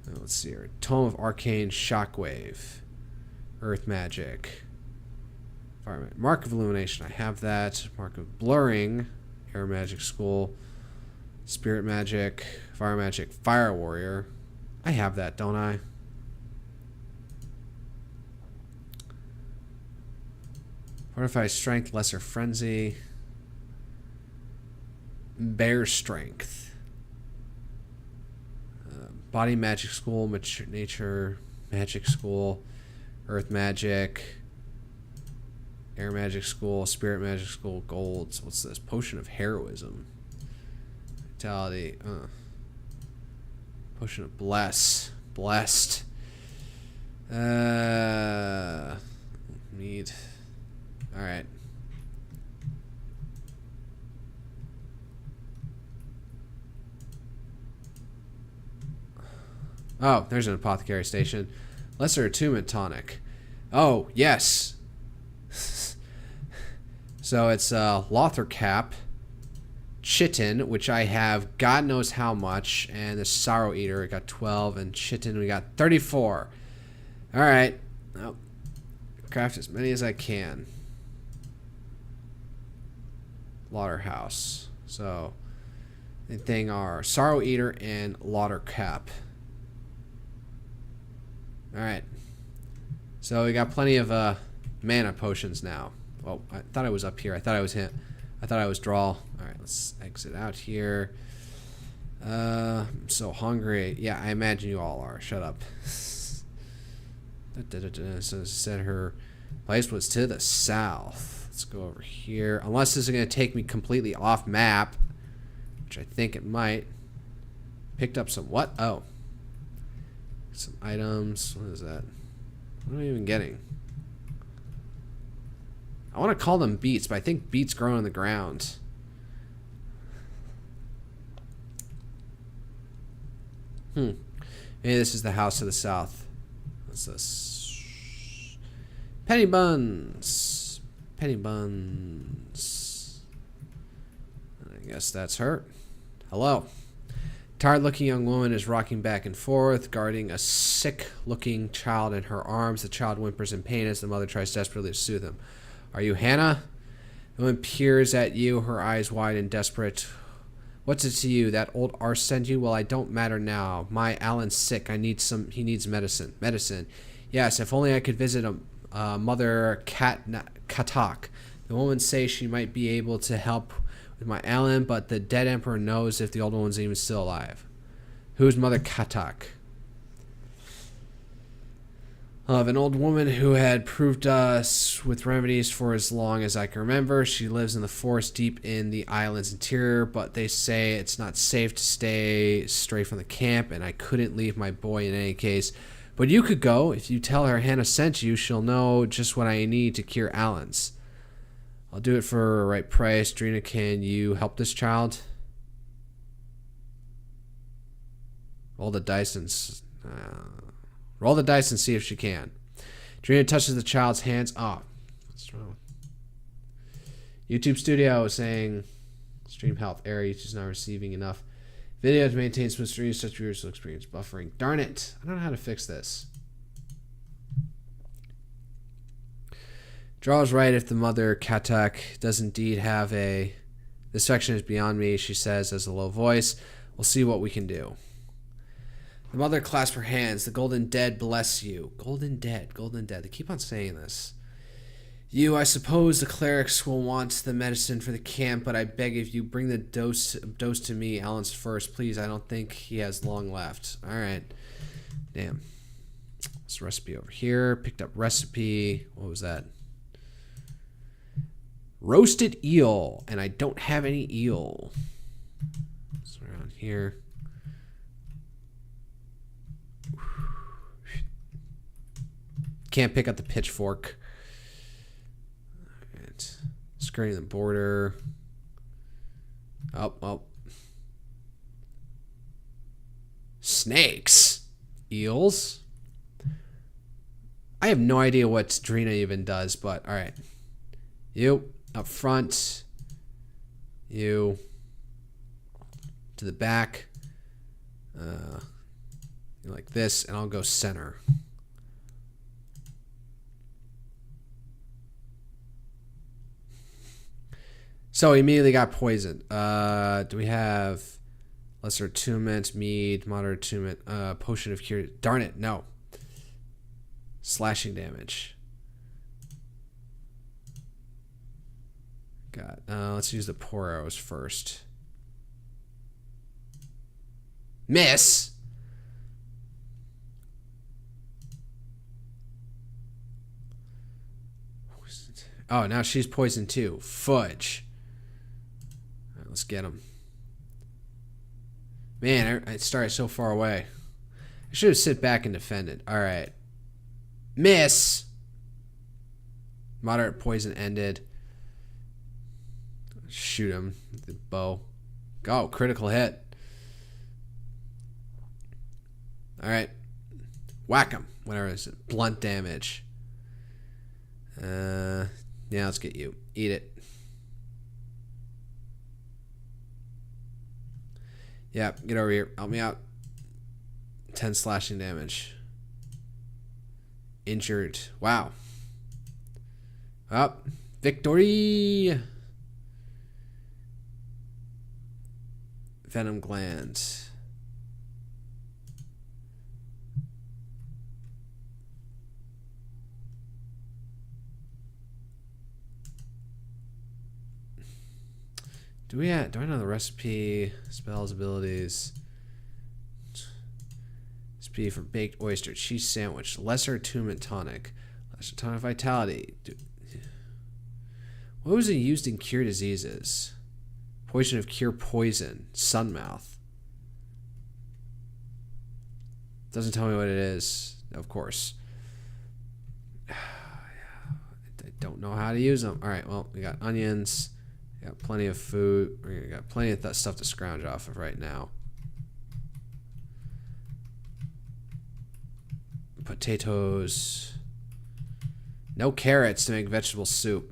Let's see here. Tome of Arcane Shockwave. Earth Magic. Fire Mark of Illumination. I have that. Mark of Blurring. Air Magic School. Spirit Magic. Fire Magic. Fire Warrior. I have that, don't I? Fortified Strength. Lesser Frenzy. Bear Strength. Body Magic School. Mature Nature Magic School. Earth Magic. Air Magic School. Spirit Magic School. Golds. What's this? Potion of Heroism. Vitality. Potion of Bless. Blessed. Need. Alright. Oh, there's an apothecary station. Lesser attunement tonic. Oh, yes. So it's Lothar Cap, Chitin, which I have God knows how much, and the Sorrow Eater, I got 12, and Chitin, we got 34. Alright. Oh. Craft as many as I can. Laughterhouse. So, the thing are Sorrow Eater and Laughter Cap. Alright. So, we got plenty of mana potions now. Well, I thought I was up here. I thought I was hit. I thought I was draw. Alright, let's exit out here. I'm so hungry. Yeah, I imagine you all are. Shut up. So said her place was to the south. Let's go over here. Unless this is going to take me completely off map, which I think it might. Picked up some what? Oh. Some items. What is that? What am I even getting? I want to call them beets, but I think beets grow on the ground. Maybe this is the house to the south. What's this? Penny buns. Penny buns. I guess that's her. Hello. Tired-looking young woman is rocking back and forth, guarding a sick-looking child in her arms. The child whimpers in pain as the mother tries desperately to soothe him. Are you Hannah? The woman peers at you, her eyes wide and desperate. What's it to you? That old arse sent you? Well, I don't matter now. My Alan's sick. He needs medicine. Medicine. Yes, if only I could visit Mother Katak. The woman says she might be able to help with my Alan, but the dead emperor knows if the old one's even still alive. Who's Mother Katak? Of an old woman who had proved us with remedies for as long as I can remember. She lives in the forest deep in the island's interior, but they say it's not safe to stay straight from the camp, and I couldn't leave my boy in any case. But you could go. If you tell her Hannah sent you, she'll know just what I need to cure Alan's. I'll do it for a right price. Drina, can you help this child? Roll the dice and see if she can. Drina touches the child's hands. Oh, what's wrong? YouTube Studio is saying stream health error. YouTube's not receiving enough video to maintain smooth streams. Such viewers will experience buffering. Darn it! I don't know how to fix this. Draw's right. If the mother Katak does indeed have a... This section is beyond me, she says as a low voice. We'll see what we can do. The mother clasps her hands. The golden dead bless you. Golden dead, golden dead. They keep on saying this. You, I suppose the clerics will want the medicine for the camp, but I beg of you, bring the dose to me. Alan's first, please. I don't think he has long left. All right. Damn. This recipe over here. Picked up recipe. What was that? Roasted eel, and I don't have any eel. So around here. Can't pick up the pitchfork. All right. Skirting the border. Oh. Snakes. Eels. I have no idea what Drina even does, but all right. You up front. You to the back. Like this, and I'll go center. So he immediately got poisoned. Do we have lesser attunement, mead, moderate attunement, potion of cure? Darn it, no. Slashing damage. God, let's use the pour arrows first. Miss. Oh, now she's poisoned too. Fudge. Let's get him. Man, I started so far away. I should have sit back and defended. All right. Miss. Moderate poison ended. Shoot him with the bow. Go. Critical hit. All right. Whack him. Whatever it is. Blunt damage. Yeah, let's get you. Eat it. Yeah, get over here. Help me out. 10 slashing damage. Injured. Wow. Up. Victory! Venom gland. Do I know the recipe? Spells, abilities. Recipe for baked oyster, cheese sandwich, lesser attunement tonic, lesser tonic vitality. What was it used in cure diseases? Poison of cure poison, sunmouth. Doesn't tell me what it is, of course. I don't know how to use them. All right, well, we got onions. We got plenty of food. We got plenty of stuff to scrounge off of right now. Potatoes. No carrots to make vegetable soup.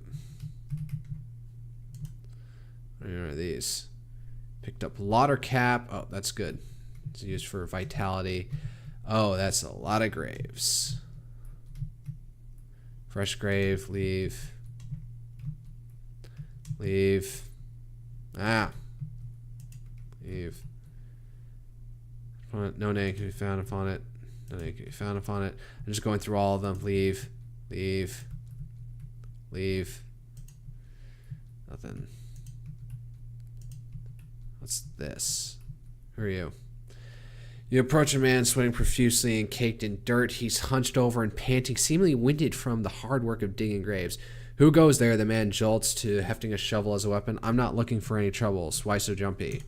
What are these? Picked up lauder cap. Oh, that's good. It's used for vitality. Oh, that's a lot of graves. Fresh grave, leave. Leave. Ah. Leave. No name can be found upon it. No name can be found upon it. I'm just going through all of them. Leave. Leave. Leave. Nothing. What's this? Who are you? You approach a man sweating profusely and caked in dirt. He's hunched over and panting, seemingly winded from the hard work of digging graves. Who goes there? The man jolts to hefting a shovel as a weapon. I'm not looking for any troubles. Why so jumpy?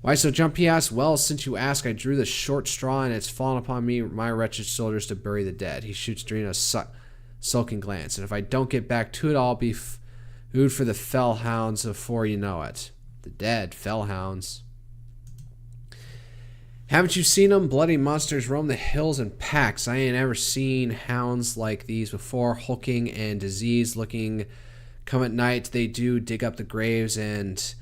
Why so jumpy? Asks. Well, since you ask, I drew the short straw and it's fallen upon me, my wretched soldiers, to bury the dead. He shoots Drina a sulking glance. And if I don't get back to it, I'll be food for the fell hounds before you know it. The dead fell hounds. Haven't you seen them? Bloody monsters roam the hills in packs. I ain't ever seen hounds like these before, hulking and diseased-looking. Come at night, they do dig up the graves, and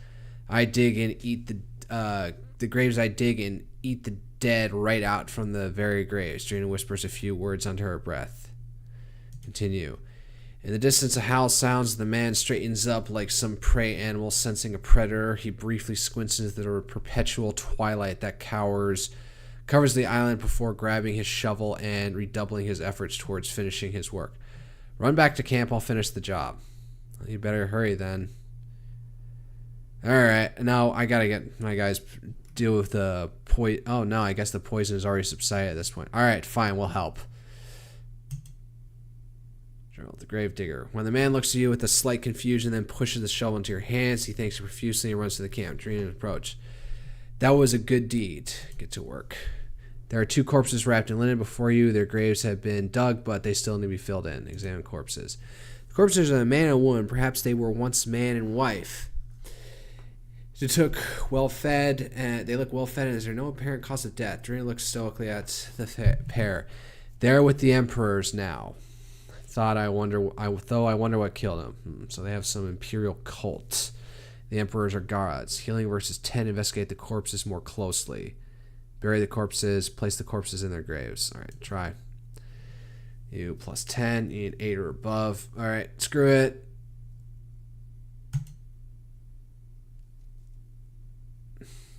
I dig and eat the graves. I dig and eat the dead right out from the very graves. Drina whispers a few words under her breath. Continue. In the distance, a howl sounds. The man straightens up like some prey animal sensing a predator. He briefly squints into the perpetual twilight that covers the island before grabbing his shovel and redoubling his efforts towards finishing his work. Run back to camp. I'll finish the job. You better hurry then. Alright, now I gotta get my guys deal with the poison. Oh no, I guess the poison has already subsided at this point. Alright, fine, we'll help. The gravedigger. When the man looks at you with a slight confusion, then pushes the shovel into your hands, he thanks you profusely and runs to the camp. Drina approach. That was a good deed. Get to work. There are 2 corpses wrapped in linen before you. Their graves have been dug, but they still need to be filled in. Examine corpses. The corpses are a man and a woman. Perhaps they were once man and wife. They look well fed, and is there no apparent cause of death? Drina looks stoically at the pair. They're with the emperors now. I wonder what killed him. So they have some imperial cult. The emperors are gods. Healing versus 10. Investigate the corpses more closely. Bury the corpses. Place the corpses in their graves. All right, try. You plus 10. You need 8 or above. All right, screw it.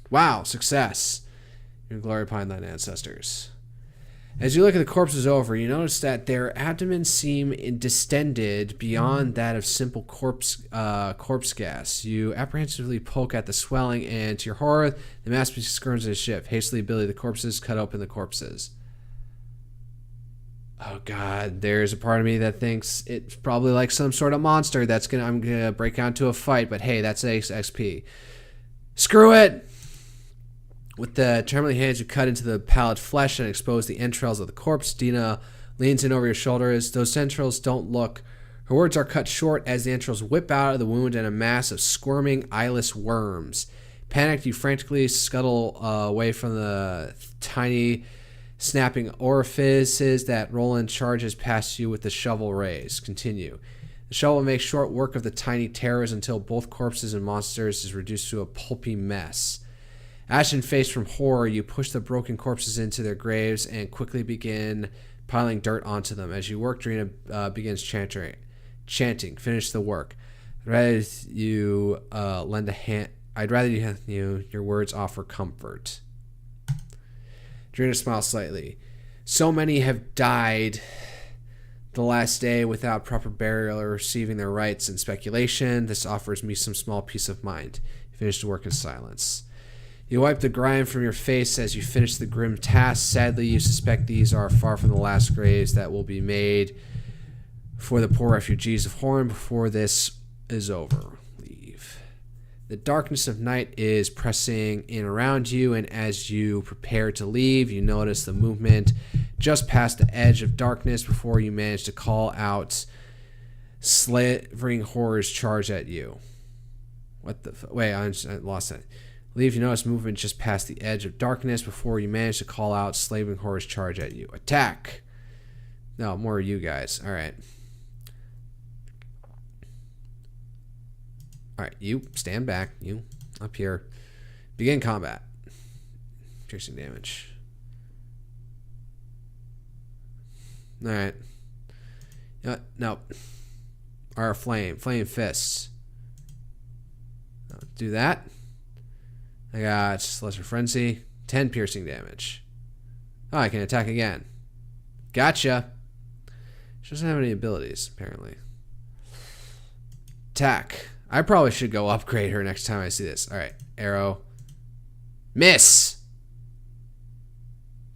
Wow, success. Your glory upon thine ancestors. As you look at the corpses over, you notice that their abdomens seem distended beyond that of simple corpse gas. You apprehensively poke at the swelling, and to your horror, the masterpiece skirms at a ship. Hastily billy the corpses, cut open the corpses. Oh god, there's a part of me that thinks it's probably like some sort of monster I'm gonna break out into a fight, but hey, that's XP. Screw it! With the trembling hands, you cut into the pallid flesh and expose the entrails of the corpse. Dina leans in over your shoulders. Those entrails don't look. Her words are cut short as the entrails whip out of the wound in a mass of squirming, eyeless worms. Panicked, you frantically scuttle away from the tiny, snapping orifices that Roland charges past you with the shovel raised. Continue. The shovel makes short work of the tiny terrors until both corpses and monsters is reduced to a pulpy mess. Ashen-faced from horror, you push the broken corpses into their graves and quickly begin piling dirt onto them. As you work, Drina begins chanting. Finish the work. I'd rather you lend a hand. I'd rather your words offer comfort. Drina smiles slightly. So many have died the last day without proper burial or receiving their rights and speculation. This offers me some small peace of mind. You finish the work in silence. You wipe the grime from your face as you finish the grim task. Sadly, you suspect these are far from the last graves that will be made for the poor refugees of Horn before this is over. Leave. The darkness of night is pressing in around you, and as you prepare to leave, you notice the movement just past the edge of darkness before you manage to call out. Slavering horrors charge at you. What the wait, I lost that. Leave, you notice movement just past the edge of darkness before you manage to call out. Slavering horrors charge at you. Attack! No, more of you guys. Alright. Alright, you stand back. You up here. Begin combat. Piercing damage. Alright. You know what? Nope. Or flame. Flame fists. No, do that. I got Lesser Frenzy. 10 piercing damage. Oh, I can attack again. Gotcha. She doesn't have any abilities, apparently. Attack. I probably should go upgrade her next time I see this. Alright. Arrow. Miss!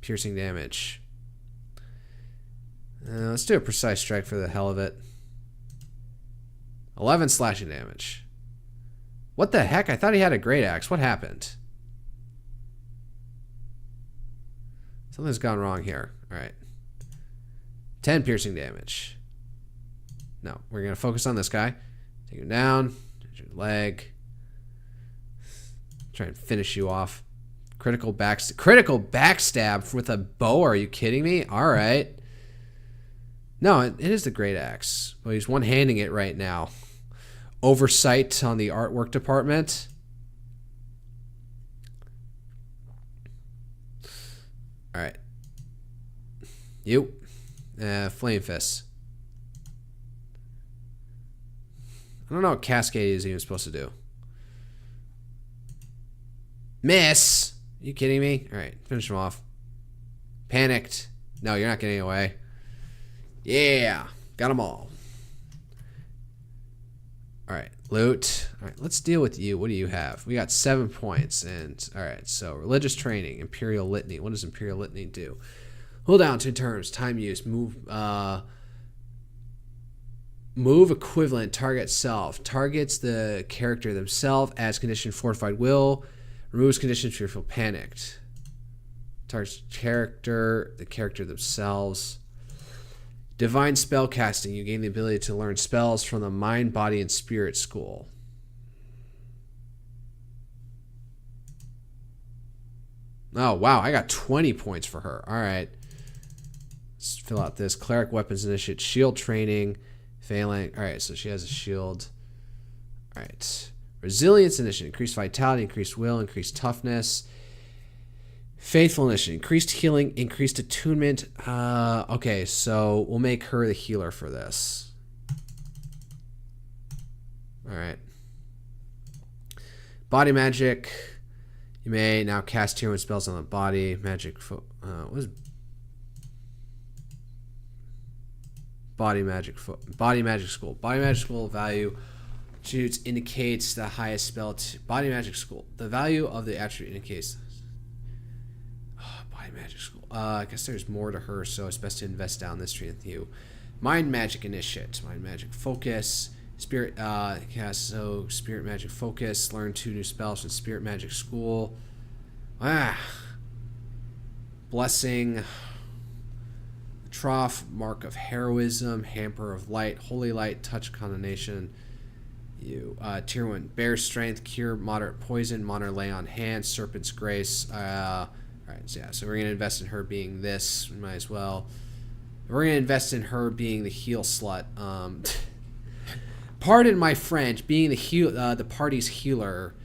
Piercing damage. Let's do a precise strike for the hell of it. 11 slashing damage. What the heck? I thought he had a great axe. What happened? Something's gone wrong here. Alright. 10 piercing damage. No, we're going to focus on this guy. Take him down. Your leg. Try and finish you off. Critical backstab with a bow. Are you kidding me? Alright. No, it is the great axe. Well, he's one-handing it right now. Oversight on the artwork department. Alright. You. Flame Fist. I don't know what Cascade is even supposed to do. Miss! Are you kidding me? Alright, finish him off. Panicked. No, you're not getting away. Yeah. Got them all. Alright, loot. Alright, let's deal with you. What do you have? We got 7 points. And alright, so religious training, Imperial Litany. What does Imperial Litany do? Hold down 2 turns, time use, move equivalent, target self. Targets the character themselves as condition fortified will. Removes conditions fearful panicked. Targets the character themselves. Divine spell casting. You gain the ability to learn spells from the mind, body, and spirit school. Oh, wow. I got 20 points for her. All right. Let's fill out this. Cleric weapons initiate. Shield training. Failing. All right. So she has a shield. All right. Resilience initiate. Increased vitality. Increased will. Increased toughness. Faithful initiate. Increased healing. Increased attunement. Okay. So we'll make her the healer for this. All right. Body magic. You may now cast tier 1 spells on the body. Magic. What is body magic? Body magic school. Body magic school value attributes indicates the highest spell. Body magic school. The value of the attribute indicates. Body magic school. I guess there's more to her, so it's best to invest down this tree with you. Mind magic initiate. Mind magic focus. Spirit, so spirit magic focus. Learn 2 new spells from spirit magic school. Blessing. Trough, mark of heroism, hamper of light, holy light, touch condemnation. You tier 1, bear strength, cure moderate poison, monitor lay on hand, serpent's grace. All right, so yeah, so we're gonna invest in her being this. We might as well. We're gonna invest in her being the heal slut. Pardon my French, being the party's healer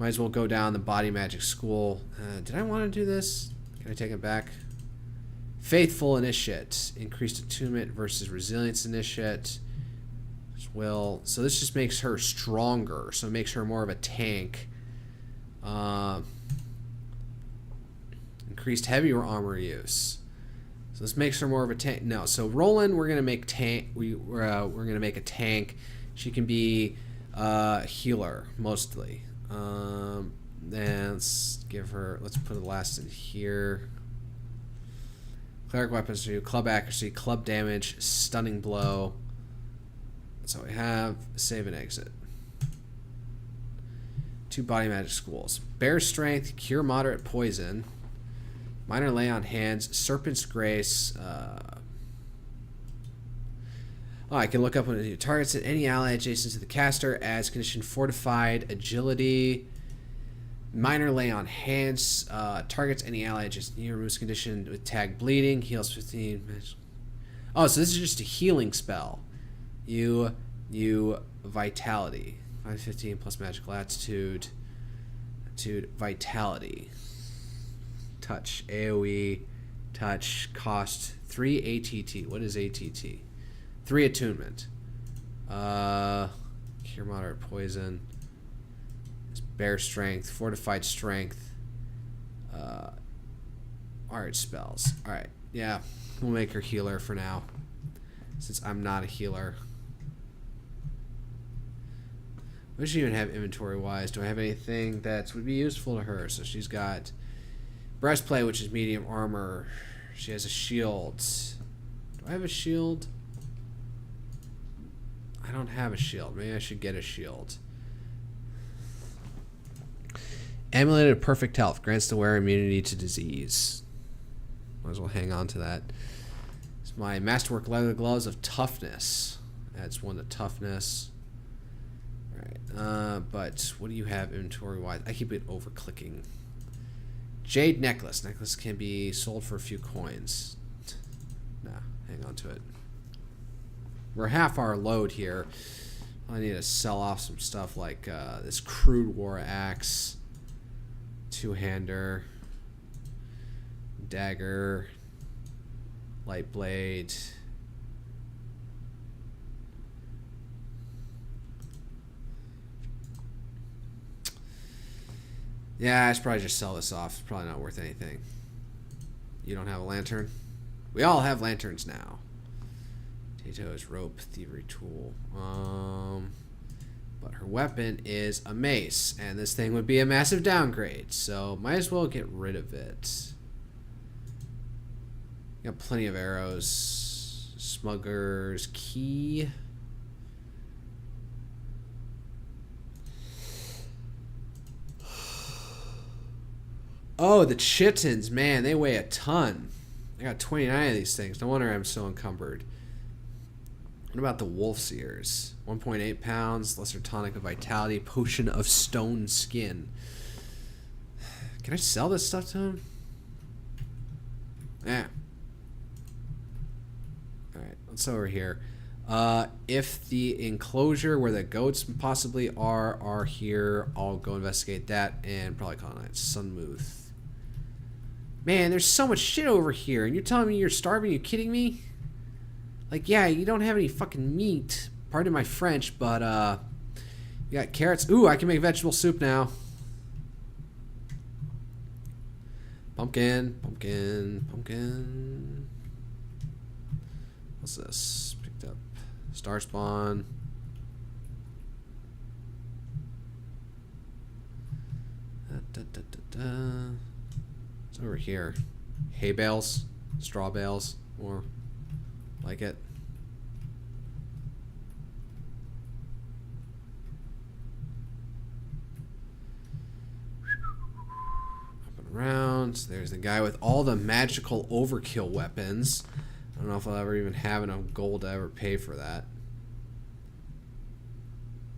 Might as well go down the body magic school. Did I want to do this? Can I take it back? Faithful Initiate. Increased attunement versus resilience initiate. Will. So this just makes her stronger. So it makes her more of a tank. Increased heavier armor use. So this makes her more of a tank. No. So Roland, we're gonna make tank. We're gonna make a tank. She can be healer mostly. And let's give her. Let's put the last in here. Cleric weapons do club accuracy, club damage, stunning blow. That's all we have. Save and exit. 2 body magic schools. Bear strength, cure moderate poison. Minor lay on hands, serpent's grace. I can look up when it targets any ally adjacent to the caster, adds condition fortified, agility. Minor lay on hands, targets any ally adjacent. Removes condition with tag bleeding, heals 15. Oh, so this is just a healing spell. You vitality. 515 plus magical attitude. Vitality. Touch. AoE. Touch. Cost 3 ATT. What is ATT? 3 attunement. Cure moderate poison. Bear strength. Fortified strength. Alright, spells. Alright, yeah. We'll make her healer for now. Since I'm not a healer. What does she even have inventory-wise? Do I have anything that would be useful to her? So she's got breastplate, which is medium armor. She has a shield. Do I have a shield? I don't have a shield. Maybe I should get a shield. Amulet of Perfect Health. Grants the wearer immunity to disease. Might as well hang on to that. It's my Masterwork Leather Gloves of Toughness. Adds 1 to Toughness. Alright. But what do you have inventory-wise? I keep it over-clicking. Jade Necklace. Necklace can be sold for a few coins. Nah, hang on to it. We're half our load here. I need to sell off some stuff like this crude war axe. Two-hander. Dagger. Light blade. Yeah, I should probably just sell this off. It's probably not worth anything. You don't have a lantern? We all have lanterns now. Potatoes, rope, thievery tool. But her weapon is a mace, and this thing would be a massive downgrade, so might as well get rid of it. Got plenty of arrows. Smuggler's key. Oh, the chittens, man, they weigh a ton. I got 29 of these things. No wonder I'm so encumbered. What about the wolf's ears? 1.8 pounds, lesser tonic of vitality, potion of stone skin. Can I sell this stuff to him? Yeah. Alright, what's over here? If the enclosure where the goats possibly are here, I'll go investigate that and probably colonize Sunmouth. Man, there's so much shit over here, and you're telling me you're starving? Are you kidding me? Like, yeah, you don't have any fucking meat. Pardon my French, but, you got carrots. Ooh, I can make vegetable soup now. Pumpkin, pumpkin, pumpkin. What's this? Picked up star spawn. It's over here. Hay bales, straw bales, or like it. Up and around. There's the guy with all the magical overkill weapons. I don't know if I'll ever even have enough gold to ever pay for that.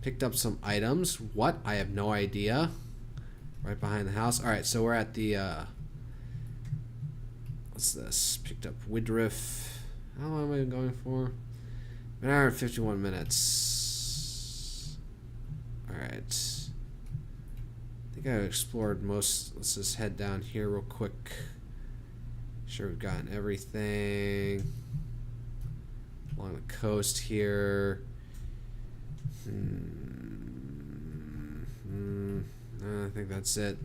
Picked up some items. What? I have no idea. Right behind the house. Alright, so we're at the, what's this? Picked up Widriff. How long am I going for? An hour and 51 minutes. Alright. I think I've explored most. Let's just head down here real quick. Sure, we've gotten everything along the coast here. I think that's it.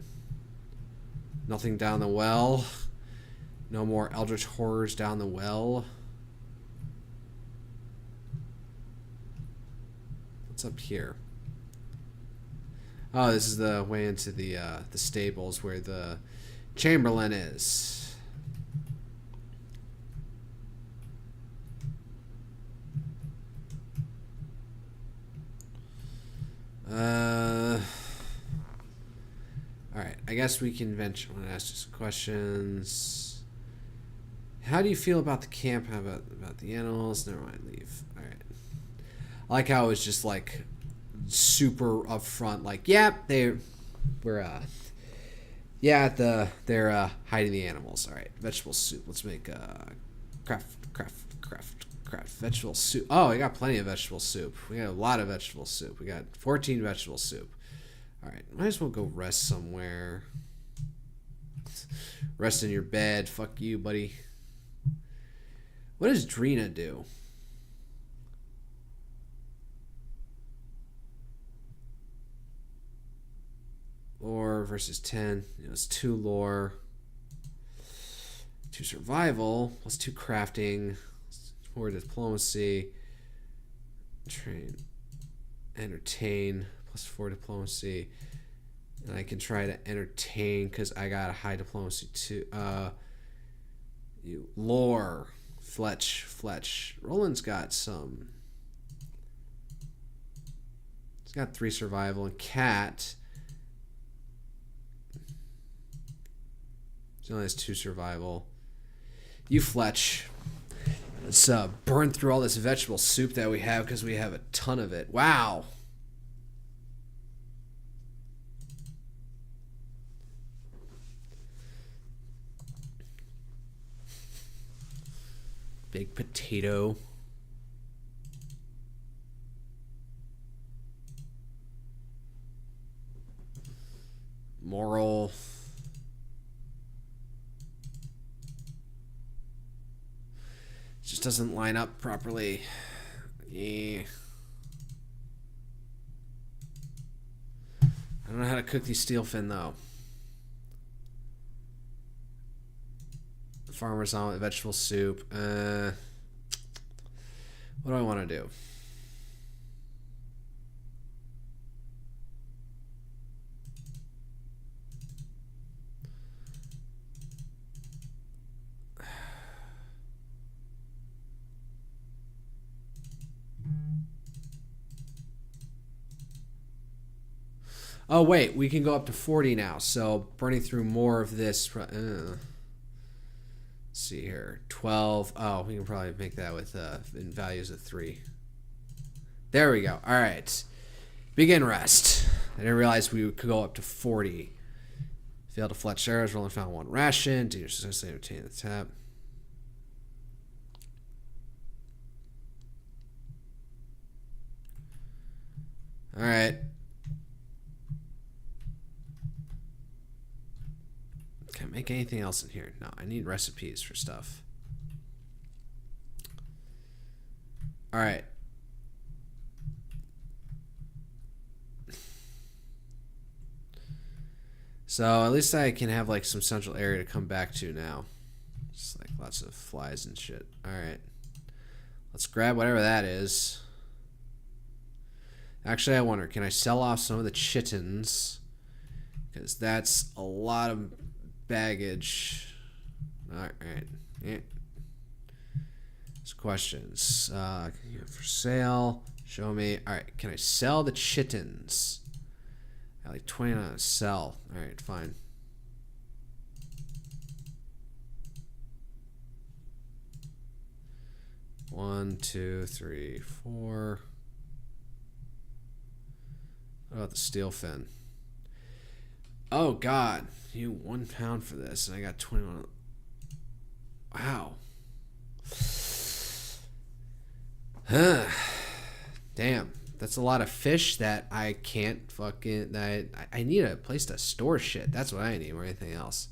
Nothing down the well. No more eldritch horrors down the well. What's up here? Oh, this is the way into the stables where the Chamberlain is. Alright, I guess we can venture. I want to ask you some questions. How do you feel about the camp? How about the animals? Never mind, leave. Alright. I like how it was just like super upfront, like, yeah, they're hiding the animals. Alright, vegetable soup. Let's make craft vegetable soup. Oh, we got plenty of vegetable soup. We got a lot of vegetable soup. We got 14 vegetable soup. Alright, might as well go rest somewhere. Rest in your bed. Fuck you, buddy. What does Drina do? Lore versus 10. It's 2 lore. 2 survival. Plus 2 crafting. 4 diplomacy. Train. Entertain. Plus 4 diplomacy. And I can try to entertain because I got a high diplomacy too. Lore. Fletch. Roland's got some. He's got 3 survival. And Cat. He only has 2 survival. You Fletch. Let's burn through all this vegetable soup that we have because we have a ton of it. Wow. Big potato. Moral. Just doesn't line up properly. Yeah. I don't know how to cook these steelfin though. Farmer's omelet, vegetable soup. What do I want to do? Oh, wait, we can go up to 40 now, so burning through more of this. Let's see here. 12. Oh, we can probably make that with in values of 3. There we go. All right. Begin rest. I didn't realize we could go up to 40. Failed to fletch arrows. Roland found 1 ration. Do you successfully obtain the tap? All right. Can't make anything else in here. No, I need recipes for stuff. All right. So at least I can have like some central area to come back to now. Just like lots of flies and shit. All right. Let's grab whatever that is. Actually, I wonder, can I sell off some of the chittens? Because that's a lot of baggage. Alright. Yeah. There's questions. For sale. Show me. Alright, can I sell the chittens? I like 29 to sell. Alright, fine. One, two, three, 4. What about the steel fin? Oh God, you £1 for this, and I got 21. Wow. Huh. Damn. That's a lot of fish that I can't fucking... I need a place to store shit. That's what I need, or anything else.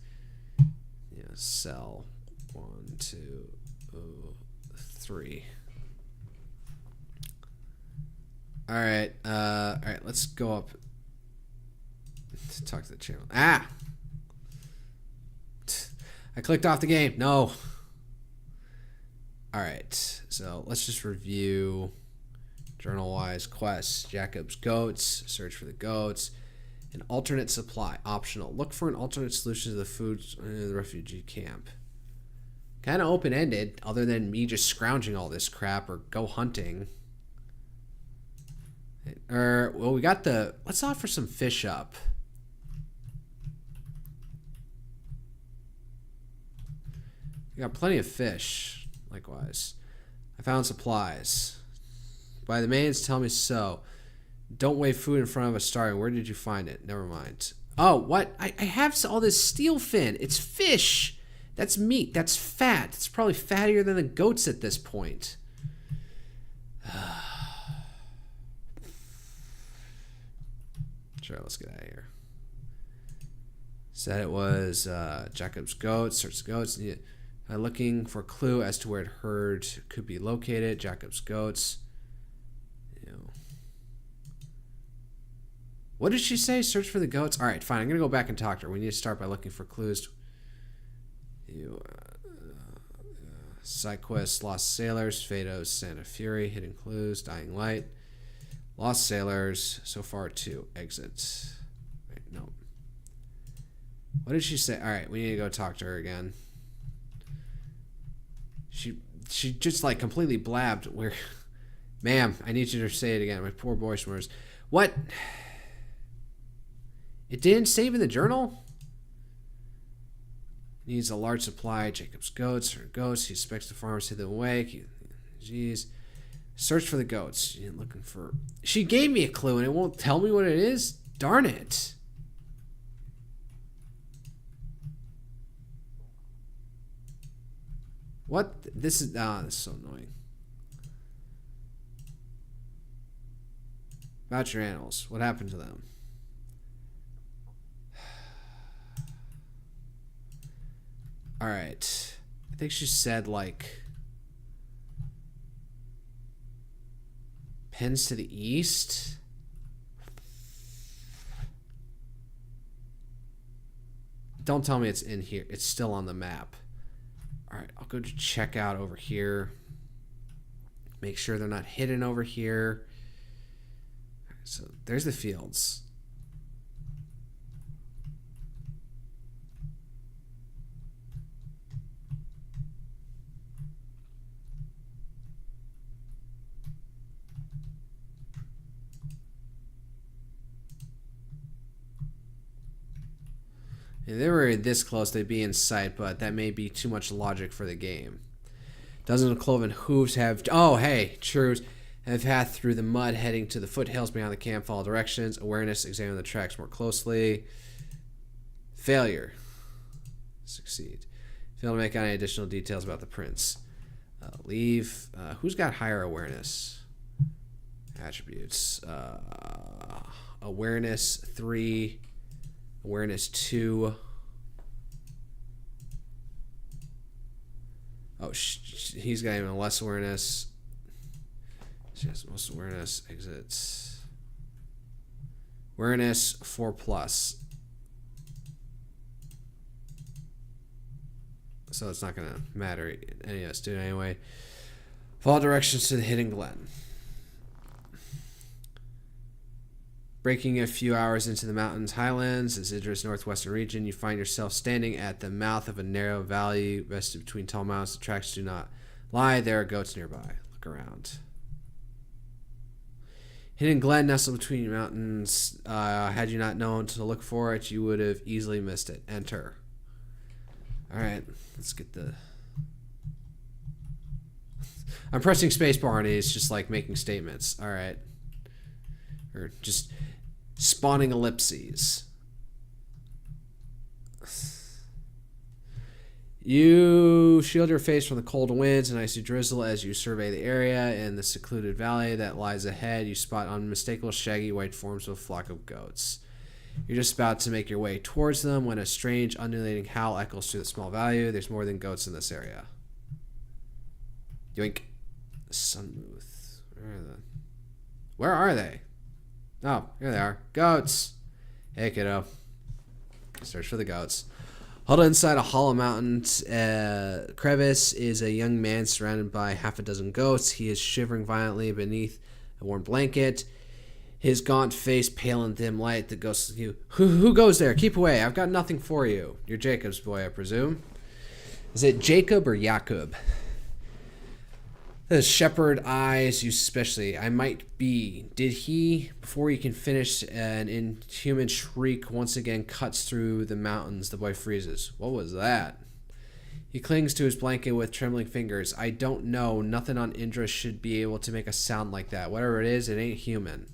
Yeah, sell. 1, 2, 3. Alright, alright, let's go up. Talk to the channel. Ah! I clicked off the game. No. Alright, so let's just review journal-wise quests. Jacob's goats. Search for the goats. An alternate supply. Optional. Look for an alternate solution to the food in the refugee camp. Kind of open-ended, other than me just scrounging all this crap or go hunting. Well, we got the... Let's offer some fish up. We got plenty of fish, likewise. I found supplies. By the maidens, tell me so. Don't weigh food in front of us starving. Where did you find it? Never mind. Oh, what? I have all this steel fin. It's fish. That's meat. That's fat. It's probably fattier than the goats at this point. Sure, let's get out of here. Said it was Jacob's goats. Search the goats. Looking for a clue as to where it herd could be located. Jacob's goats. What did she say? Search for the goats? Alright, fine. I'm going to go back and talk to her. We need to start by looking for clues. Side quest, Lost Sailors, Fados, Santa Fury, Hidden Clues, Dying Light. Lost Sailors, so far 2. Exit. Wait, no. What did she say? Alright, we need to go talk to her again. She just like completely blabbed where... Ma'am, I need you to say it again. My poor boy swears. What? It didn't save in the journal? Needs a large supply. Jacob's goats or goats. He expects the farmers to hit them away. Jeez. Search for the goats. Looking for... She gave me a clue and it won't tell me what it is? Darn it. What? This is... Ah, this is so annoying. About your animals. What happened to them? Alright. I think she said, like... Pens to the east? Don't tell me it's in here. It's still on the map. Alright, I'll go to check out over here. Make sure they're not hidden over here. So there's the fields. If they were this close, they'd be in sight, but that may be too much logic for the game. Dozens of cloven hooves have... Oh, hey, trues. Have had through the mud heading to the foothills beyond the camp. Follow directions. Awareness. Examine the tracks more closely. Failure. Succeed. Fail to make out any additional details about the prince. Leave. Who's got higher awareness? Attributes. Awareness 3. Awareness 2. Oh, he's got even less awareness. She has most awareness. Exits. Awareness 4+. So it's not going to matter. Any of us do it anyway. Follow directions to the hidden glen. Breaking a few hours into the mountains highlands, Izidra's northwestern region, you find yourself standing at the mouth of a narrow valley rested between tall mountains. The tracks do not lie. There are goats nearby. Look around. Hidden glen nestled between mountains. Had you not known to look for it, you would have easily missed it. Enter. Alright, let's get the... I'm pressing spacebar and it's just like making statements. Alright. Or just spawning ellipses. You shield your face from the cold winds and icy drizzle as you survey the area. In the secluded valley that lies ahead, you spot unmistakable shaggy white forms of a flock of goats. You're just about to make your way towards them when a strange undulating howl echoes through the small valley. There's more than goats in this area. Yoink. Sunmouth. Where are they? Oh, here they are. Goats. Hey, kiddo. Search for the goats. Huddled inside a hollow mountain crevice is a young man surrounded by half a dozen goats. He is shivering violently beneath a warm blanket. His gaunt face pale in dim light. The ghost is you. Who goes there? Keep away. I've got nothing for you. You're Jacob's boy, I presume. Is it Jacob or Jacob? The shepherd eyes you suspiciously. I might be. Did he? Before you can finish, an inhuman shriek once again cuts through the mountains. The boy freezes. What was that? He clings to his blanket with trembling fingers. I don't know. Nothing on Indra should be able to make a sound like that. Whatever it is, it ain't human.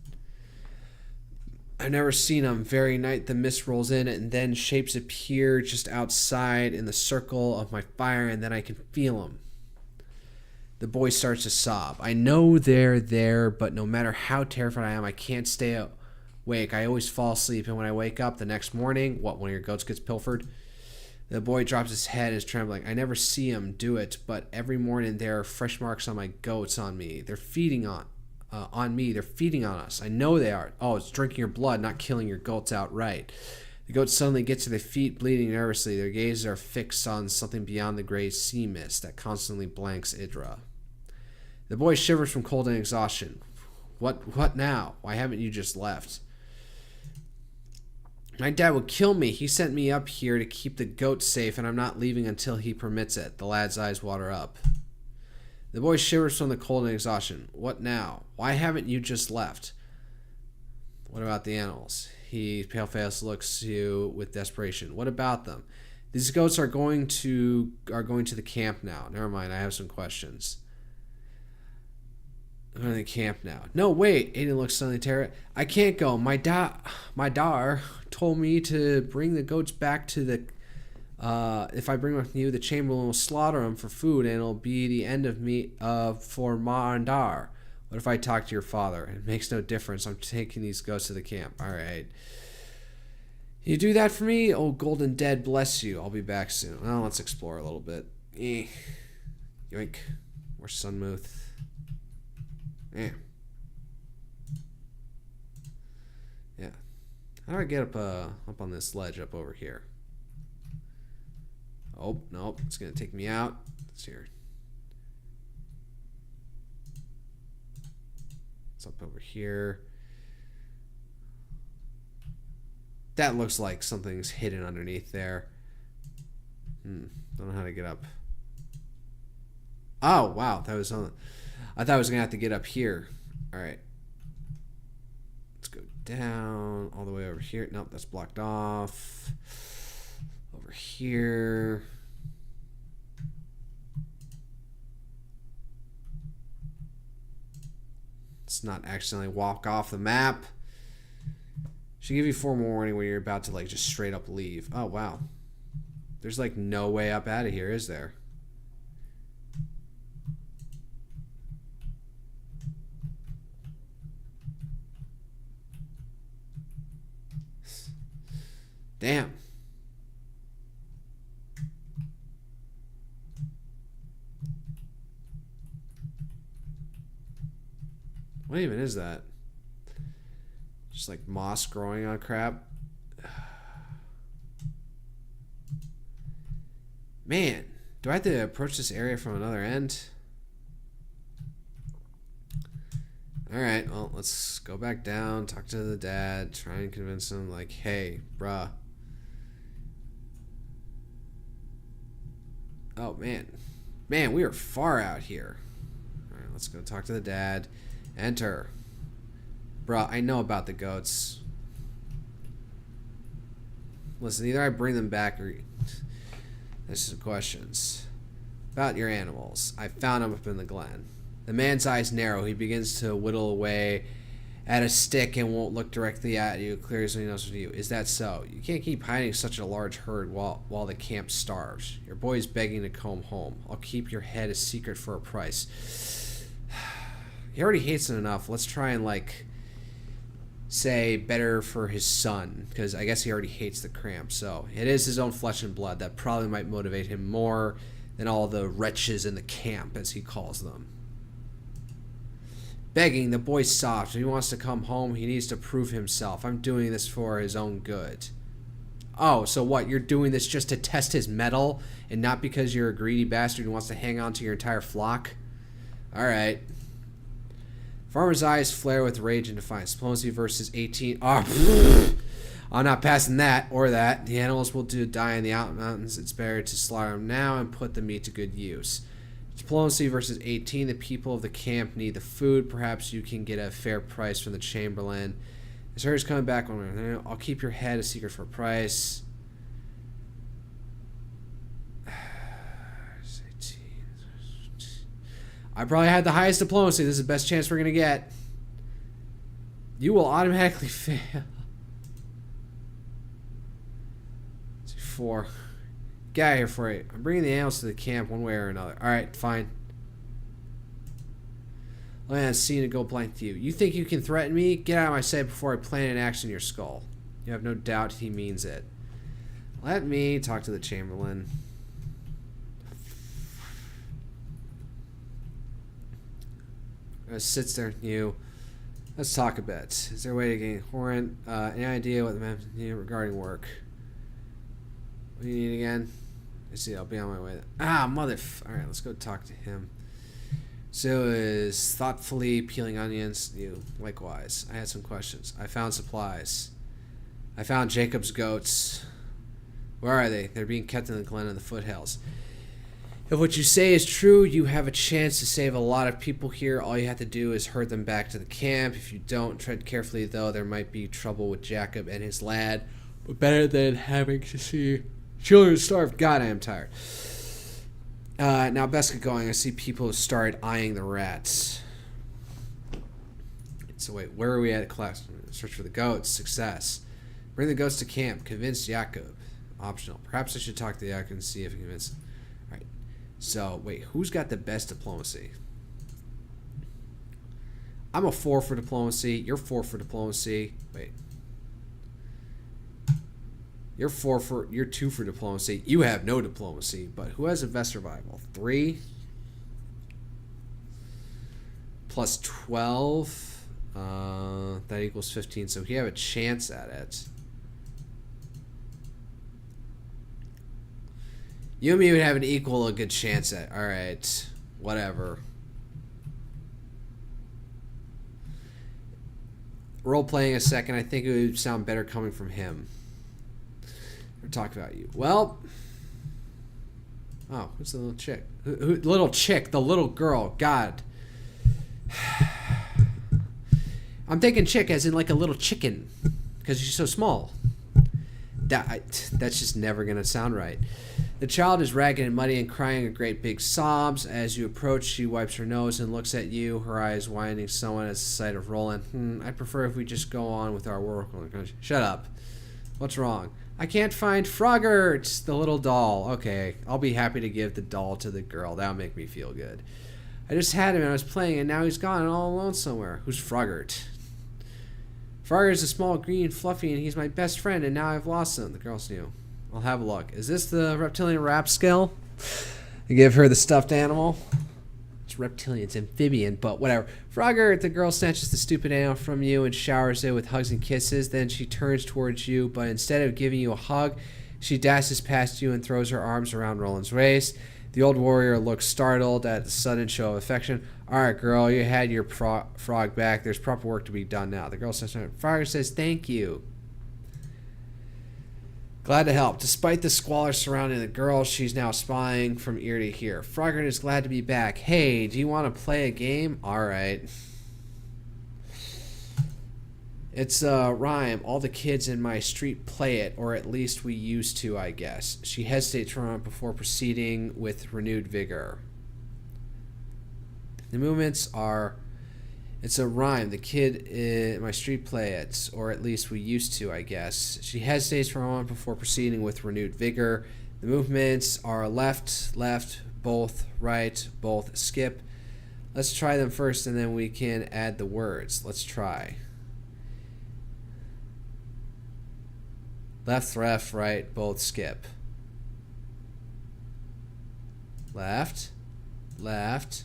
I've never seen him. Very night the mist rolls in and then shapes appear just outside in the circle of my fire, and then I can feel him. The boy starts to sob. I know they're there, but no matter how terrified I am, I can't stay awake. I always fall asleep, and when I wake up the next morning, one of your goats gets pilfered? The boy drops his head and is trembling. I never see him do it, but every morning there are fresh marks on my goats on me. They're feeding on me. They're feeding on us. I know they are. Oh, it's drinking your blood, not killing your goats outright. The goats suddenly get to their feet, bleeding nervously. Their gazes are fixed on something beyond the gray sea mist that constantly blanks Idra. The boy shivers from cold and exhaustion. What now? Why haven't you just left? My dad would kill me. He sent me up here to keep the goats safe, and I'm not leaving until he permits it. The lad's eyes water up. The boy shivers from the cold and exhaustion. What now? Why haven't you just left? What about the animals? He, pale-faced, looks to you with desperation. What about them? These goats are going to the camp now. Never mind, I have some questions. I'm going to the camp now. No, wait. Aiden looks suddenly terrified. I can't go. My dar told me to bring the goats back to the... if I bring them with you, the chamberlain will slaughter them for food, and it'll be the end of me for Ma and Dar. What if I talk to your father? It makes no difference. I'm taking these goats to the camp. All right. You do that for me? Oh, golden dead, bless you. I'll be back soon. Well, let's explore a little bit. Yoink. More Sunmouth. Yeah. How do I get up on this ledge up over here? Oh, nope. It's going to take me out. It's here. It's up over here. That looks like something's hidden underneath there. Don't know how to get up. Oh, wow. That was on. I thought I was going to have to get up here. All right. Let's go down all the way over here. Nope, that's blocked off. Over here. Let's not accidentally walk off the map. Should give you 4 more warning when you're about to like just straight up leave. Oh, wow. There's like no way up out of here, is there? Damn. What even is that? Just like moss growing on crap. Man, do I have to approach this area from another end? Alright, well, let's go back down, talk to the dad, try and convince him, like, hey, bruh. Oh, man. Man, we are far out here. Alright, let's go talk to the dad. Enter. Bruh, I know about the goats. Listen, either I bring them back or... There's some questions. About your animals. I found them up in the glen. The man's eyes narrow. He begins to whittle away at a stick and won't look directly at you. Clearly he knows what you. Is that so? You can't keep hiding such a large herd while the camp starves. Your boy's begging to come home. I'll keep your head a secret for a price. He already hates it enough. Let's try and, like, say better for his son, because I guess he already hates the cramp. So it is his own flesh and blood. That probably might motivate him more than all the wretches in the camp, as he calls them. Begging, the boy's soft. If he wants to come home, he needs to prove himself. I'm doing this for his own good. Oh, so what? You're doing this just to test his mettle and not because you're a greedy bastard who wants to hang on to your entire flock? Alright. Farmer's eyes flare with rage and defiance. Diplomacy versus 18. Oh, I'm not passing that or that. The animals will die in the mountains. It's better to slaughter them now and put the meat to good use. Diplomacy versus 18. The people of the camp need the food. Perhaps you can get a fair price from the Chamberlain. This herd is coming back. I'll keep your head a secret for a price. I probably had the highest diplomacy. This is the best chance we're going to get. You will automatically fail. 4. Get out of here for it. I'm bringing the animals to the camp one way or another. Alright, fine. Let me see to go blank to you. You think you can threaten me? Get out of my sight before I plant an axe in your skull. You have no doubt he means it. Let me talk to the Chamberlain. Sits there with you. Let's talk a bit. Is there a way to gain Horn? Any idea what the map need regarding work? What do you need again? I see. I'll be on my way. Alright, let's go talk to him. So is thoughtfully peeling onions. You likewise. I had some questions. I found supplies. I found Jacob's goats. Where are they? They're being kept in the glen in the foothills. If what you say is true, you have a chance to save a lot of people here. All you have to do is herd them back to the camp. If you don't, tread carefully, though. There might be trouble with Jacob and his lad. But better than having to see children starve. God, I am tired. Now, best get going. I see people have started eyeing the rats. So wait, where are we at class? Search for the goats. Success. Bring the goats to camp. Convince Jacob. Optional. Perhaps I should talk to Jacob and see if he can convince him. Alright. So, wait, who's got the best diplomacy? I'm a 4 for diplomacy. You're 4 for diplomacy. Wait. You're 2 for diplomacy. You have no diplomacy, but who has the best survival? 3 plus 12. That equals 15. So he have a chance at it. You and me would have an equal a good chance at. Alright. Whatever. Role playing a second. I think it would sound better coming from him. We're talking about you. Well. Oh, who's the little chick? Little chick. The little girl. God. I'm thinking chick as in like a little chicken. Because she's so small. That's just never going to sound right. The child is ragged and muddy and crying a great big sobs. As you approach, she wipes her nose and looks at you, her eyes winding somewhat at the sight of Roland. I'd prefer if we just go on with our work. Shut up. What's wrong? I can't find Froggert, the little doll. Okay, I'll be happy to give the doll to the girl. That'll make me feel good. I just had him and I was playing and now he's gone and all alone somewhere. Who's Froggert? Froggert is a small green fluffy and he's my best friend and now I've lost him. The girl's new. I'll have a look. Is this the reptilian rapscale? I give her the stuffed animal. It's reptilian, it's amphibian, but whatever. Froggert, the girl snatches the stupid animal from you and showers it with hugs and kisses. Then she turns towards you, but instead of giving you a hug, she dashes past you and throws her arms around Roland's waist. The old warrior looks startled at the sudden show of affection. Alright, girl, you had your frog back. There's proper work to be done now. The girl says, Froggert says, thank you. Glad to help. Despite the squalor surrounding the girl, she's now spying from ear to ear. Froggert is glad to be back. Hey, do you want to play a game? Alright. It's a rhyme. All the kids in my street play it, or at least we used to, I guess. She hesitates for a moment before proceeding with renewed vigor. The movements are It's a rhyme. The kid in my street play it, or at least we used to, I guess. She hesitates for a moment before proceeding with renewed vigor. The movements are left, left, both, right, both, skip. Let's try them first, and then we can add the words. Let's try. Left, left, right, both, skip. Left, left,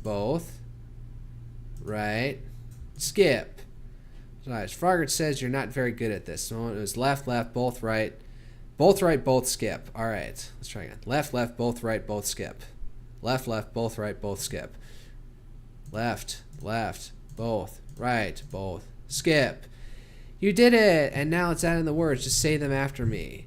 both, right, skip. Nice. Frogert says you're not very good at this. So it was left, left, both, right, both, skip. All right, let's try again. Left, left, both, right, both, skip. Left, left, both, right, both, skip. Left, left, both, right, both, skip. You did it! And now let's add in the words. Just say them after me.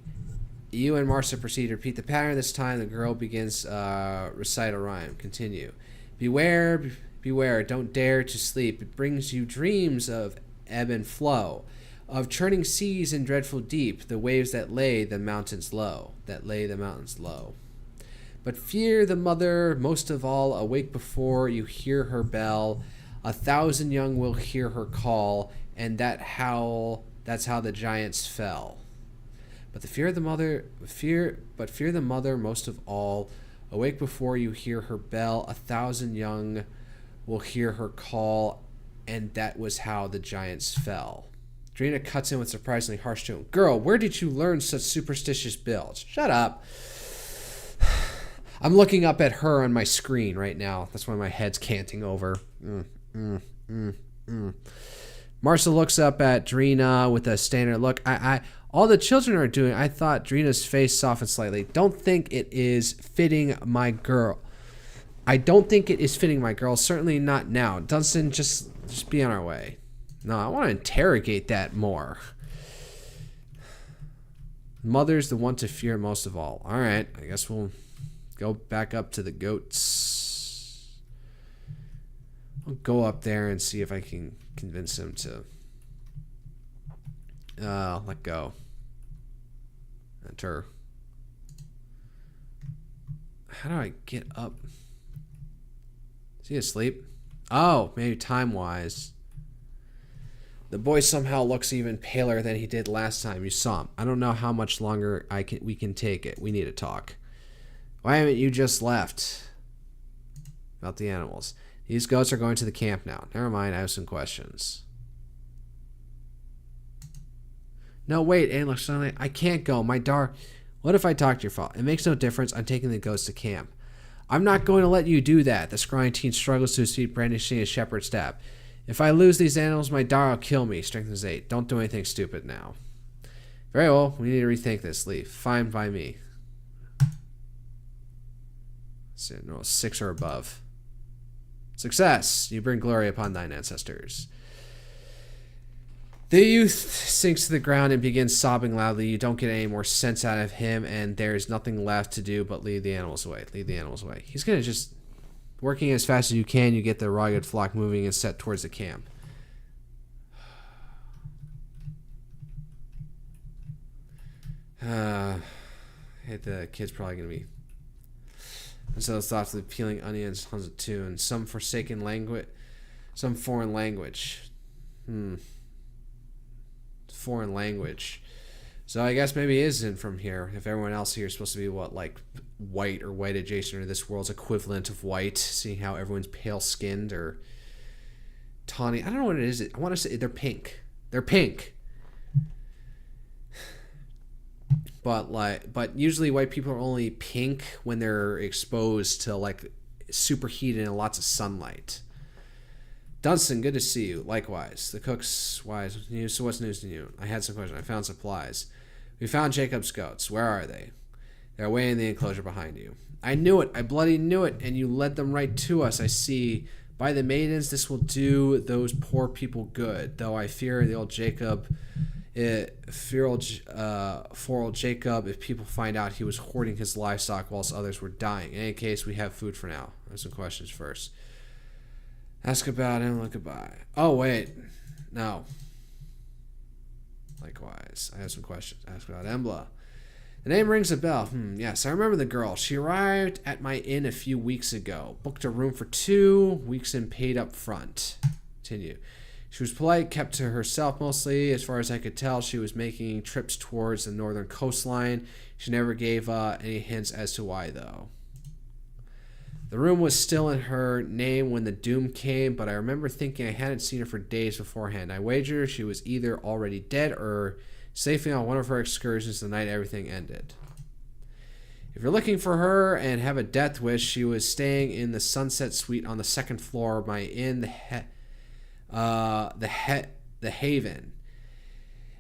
You and Marcia proceed to repeat the pattern. This time the girl begins recite a rhyme. Continue. Beware, beware, don't dare to sleep. It brings you dreams of ebb and flow, of churning seas in dreadful deep, the waves that lay the mountains low, But fear the mother most of all, awake before you hear her bell. 1,000 young will hear her call, and that's how the giants fell. But fear the mother most of all, awake before you hear her bell. 1,000 young will hear her call, and that was how the giants fell. Drina cuts in with surprisingly harsh tone. Girl, where did you learn such superstitious bills? Shut up. I'm looking up at her on my screen right now. That's why my head's canting over. Marcia looks up at Drina with a standard look. All the children are doing. I thought Drina's face softened slightly. Don't think it is fitting my girl. I don't think it is fitting my girl. Certainly not now. Dunstan, just be on our way. No, I want to interrogate that more. Mother's the one to fear most of all. All right, I guess we'll go back up to the goats. I'll go up there and see if I can convince him to let go. Enter. How do I get up? Is he asleep? Oh, maybe time-wise. The boy somehow looks even paler than he did last time you saw him. I don't know how much longer we can take it. We need to talk. Why haven't you just left? About the animals. These goats are going to the camp now. Never mind, I have some questions. No, wait, Anne looks suddenly. I can't go. What if I talk to your father? It makes no difference. I'm taking the goats to camp. I'm not going to let you do that. The scrawny teen struggles to his feet, brandishing his shepherd's staff. If I lose these animals, my daughter will kill me. Strength is 8. Don't do anything stupid now. Very well. We need to rethink this. Leave. Fine by me. No, 6 or above. Success! You bring glory upon thine ancestors. The youth sinks to the ground and begins sobbing loudly. You don't get any more sense out of him, and there's nothing left to do but lead the animals away. Lead the animals away. He's going to just... Working as fast as you can, you get the rugged flock moving and set towards the camp. The kid's probably going to be... And so those thoughts of peeling onions, tons of tune, some forsaken language, some foreign language. Foreign language. So I guess maybe he isn't from here. If everyone else here is supposed to be what, like white or white adjacent, or this world's equivalent of white, seeing how everyone's pale skinned or tawny. I don't know what it is. I want to say they're pink. They're pink. But usually white people are only pink when they're exposed to like superheated and lots of sunlight. Dunstan, good to see you. Likewise. The cook's wise. So what's news to you? I had some questions. I found supplies. We found Jacob's goats. Where are they? They're away in the enclosure behind you. I knew it. I bloody knew it. And you led them right to us. I see. By the maidens, this will do those poor people good. Though I fear the old Jacob... for old Jacob, if people find out he was hoarding his livestock whilst others were dying. In any case, we have food for now. I have some questions first. Ask about him, look goodbye. Oh, wait. No. Likewise. I have some questions. Ask about Embla. The name rings a bell. Yes, I remember the girl. She arrived at my inn a few weeks ago. Booked a room for 2 weeks and paid up front. Continue. She was polite, kept to herself mostly. As far as I could tell, she was making trips towards the northern coastline. She never gave any hints as to why, though. The room was still in her name when the doom came, but I remember thinking I hadn't seen her for days beforehand. I wager she was either already dead or safely on one of her excursions the night everything ended. If you're looking for her and have a death wish, she was staying in the Sunset Suite on the 2nd floor of my inn, the Haven.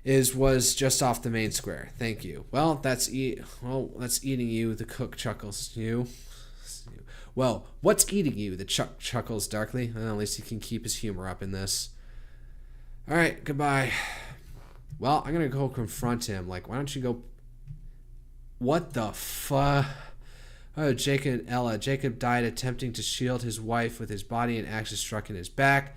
Was just off the main square. Thank you. Well, that's eating you. The cook chuckles. You. Well, what's eating you? The chuckles darkly. Well, at least he can keep his humor up in this. All right, goodbye. Well, I'm gonna go confront him. Like, why don't you go? What the fuck? Oh, Jacob and Ella. Jacob died attempting to shield his wife with his body and axes struck in his back.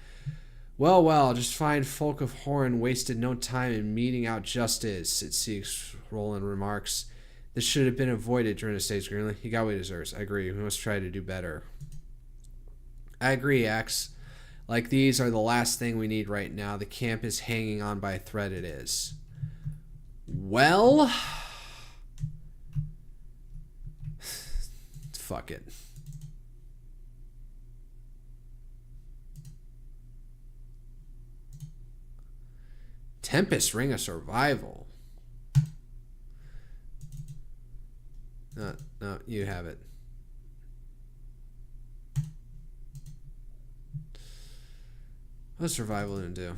Well, just fine folk of Horan wasted no time in meting out justice, it seeks, Roland remarks. This should have been avoided during the stage, Greenlee. He got what he deserves. I agree. We must try to do better. I agree, Axe. Like, these are the last thing we need right now. The camp is hanging on by a thread, it is. Well... fuck it. Tempest Ring of Survival. No, you have it. What's survival gonna do?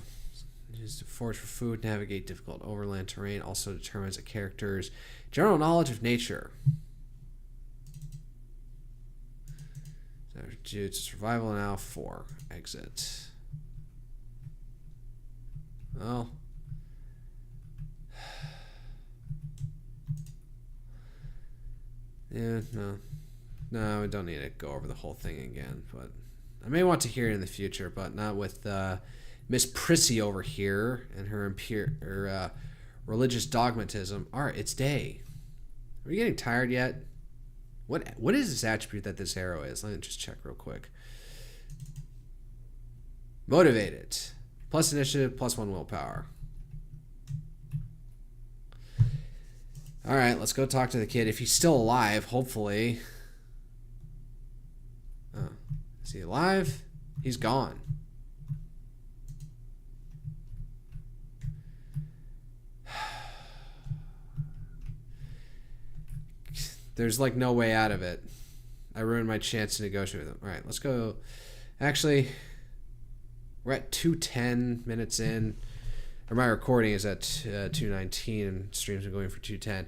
Use to forage for food, navigate difficult overland terrain, also determines a character's general knowledge of nature. It's survival now 4. Exit. Well. Yeah, no, we don't need to go over the whole thing again, but I may want to hear it in the future, but not with Miss Prissy over here and her religious dogmatism. Alright, it's day. Are we getting tired yet? What is this attribute that this arrow is? Let me just check real quick. Motivated. Plus initiative, plus 1 willpower. Alright, let's go talk to the kid. If he's still alive, hopefully. Oh, is he alive? He's gone. There's like no way out of it. I ruined my chance to negotiate with him. Alright, let's go. Actually, we're at 2:10 minutes in. Or my recording is at 2:19 and streams are going for 2:10.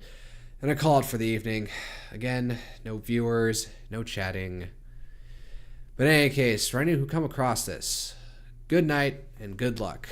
And I call it for the evening. Again, no viewers, no chatting. But in any case, for anyone who come across this, good night and good luck.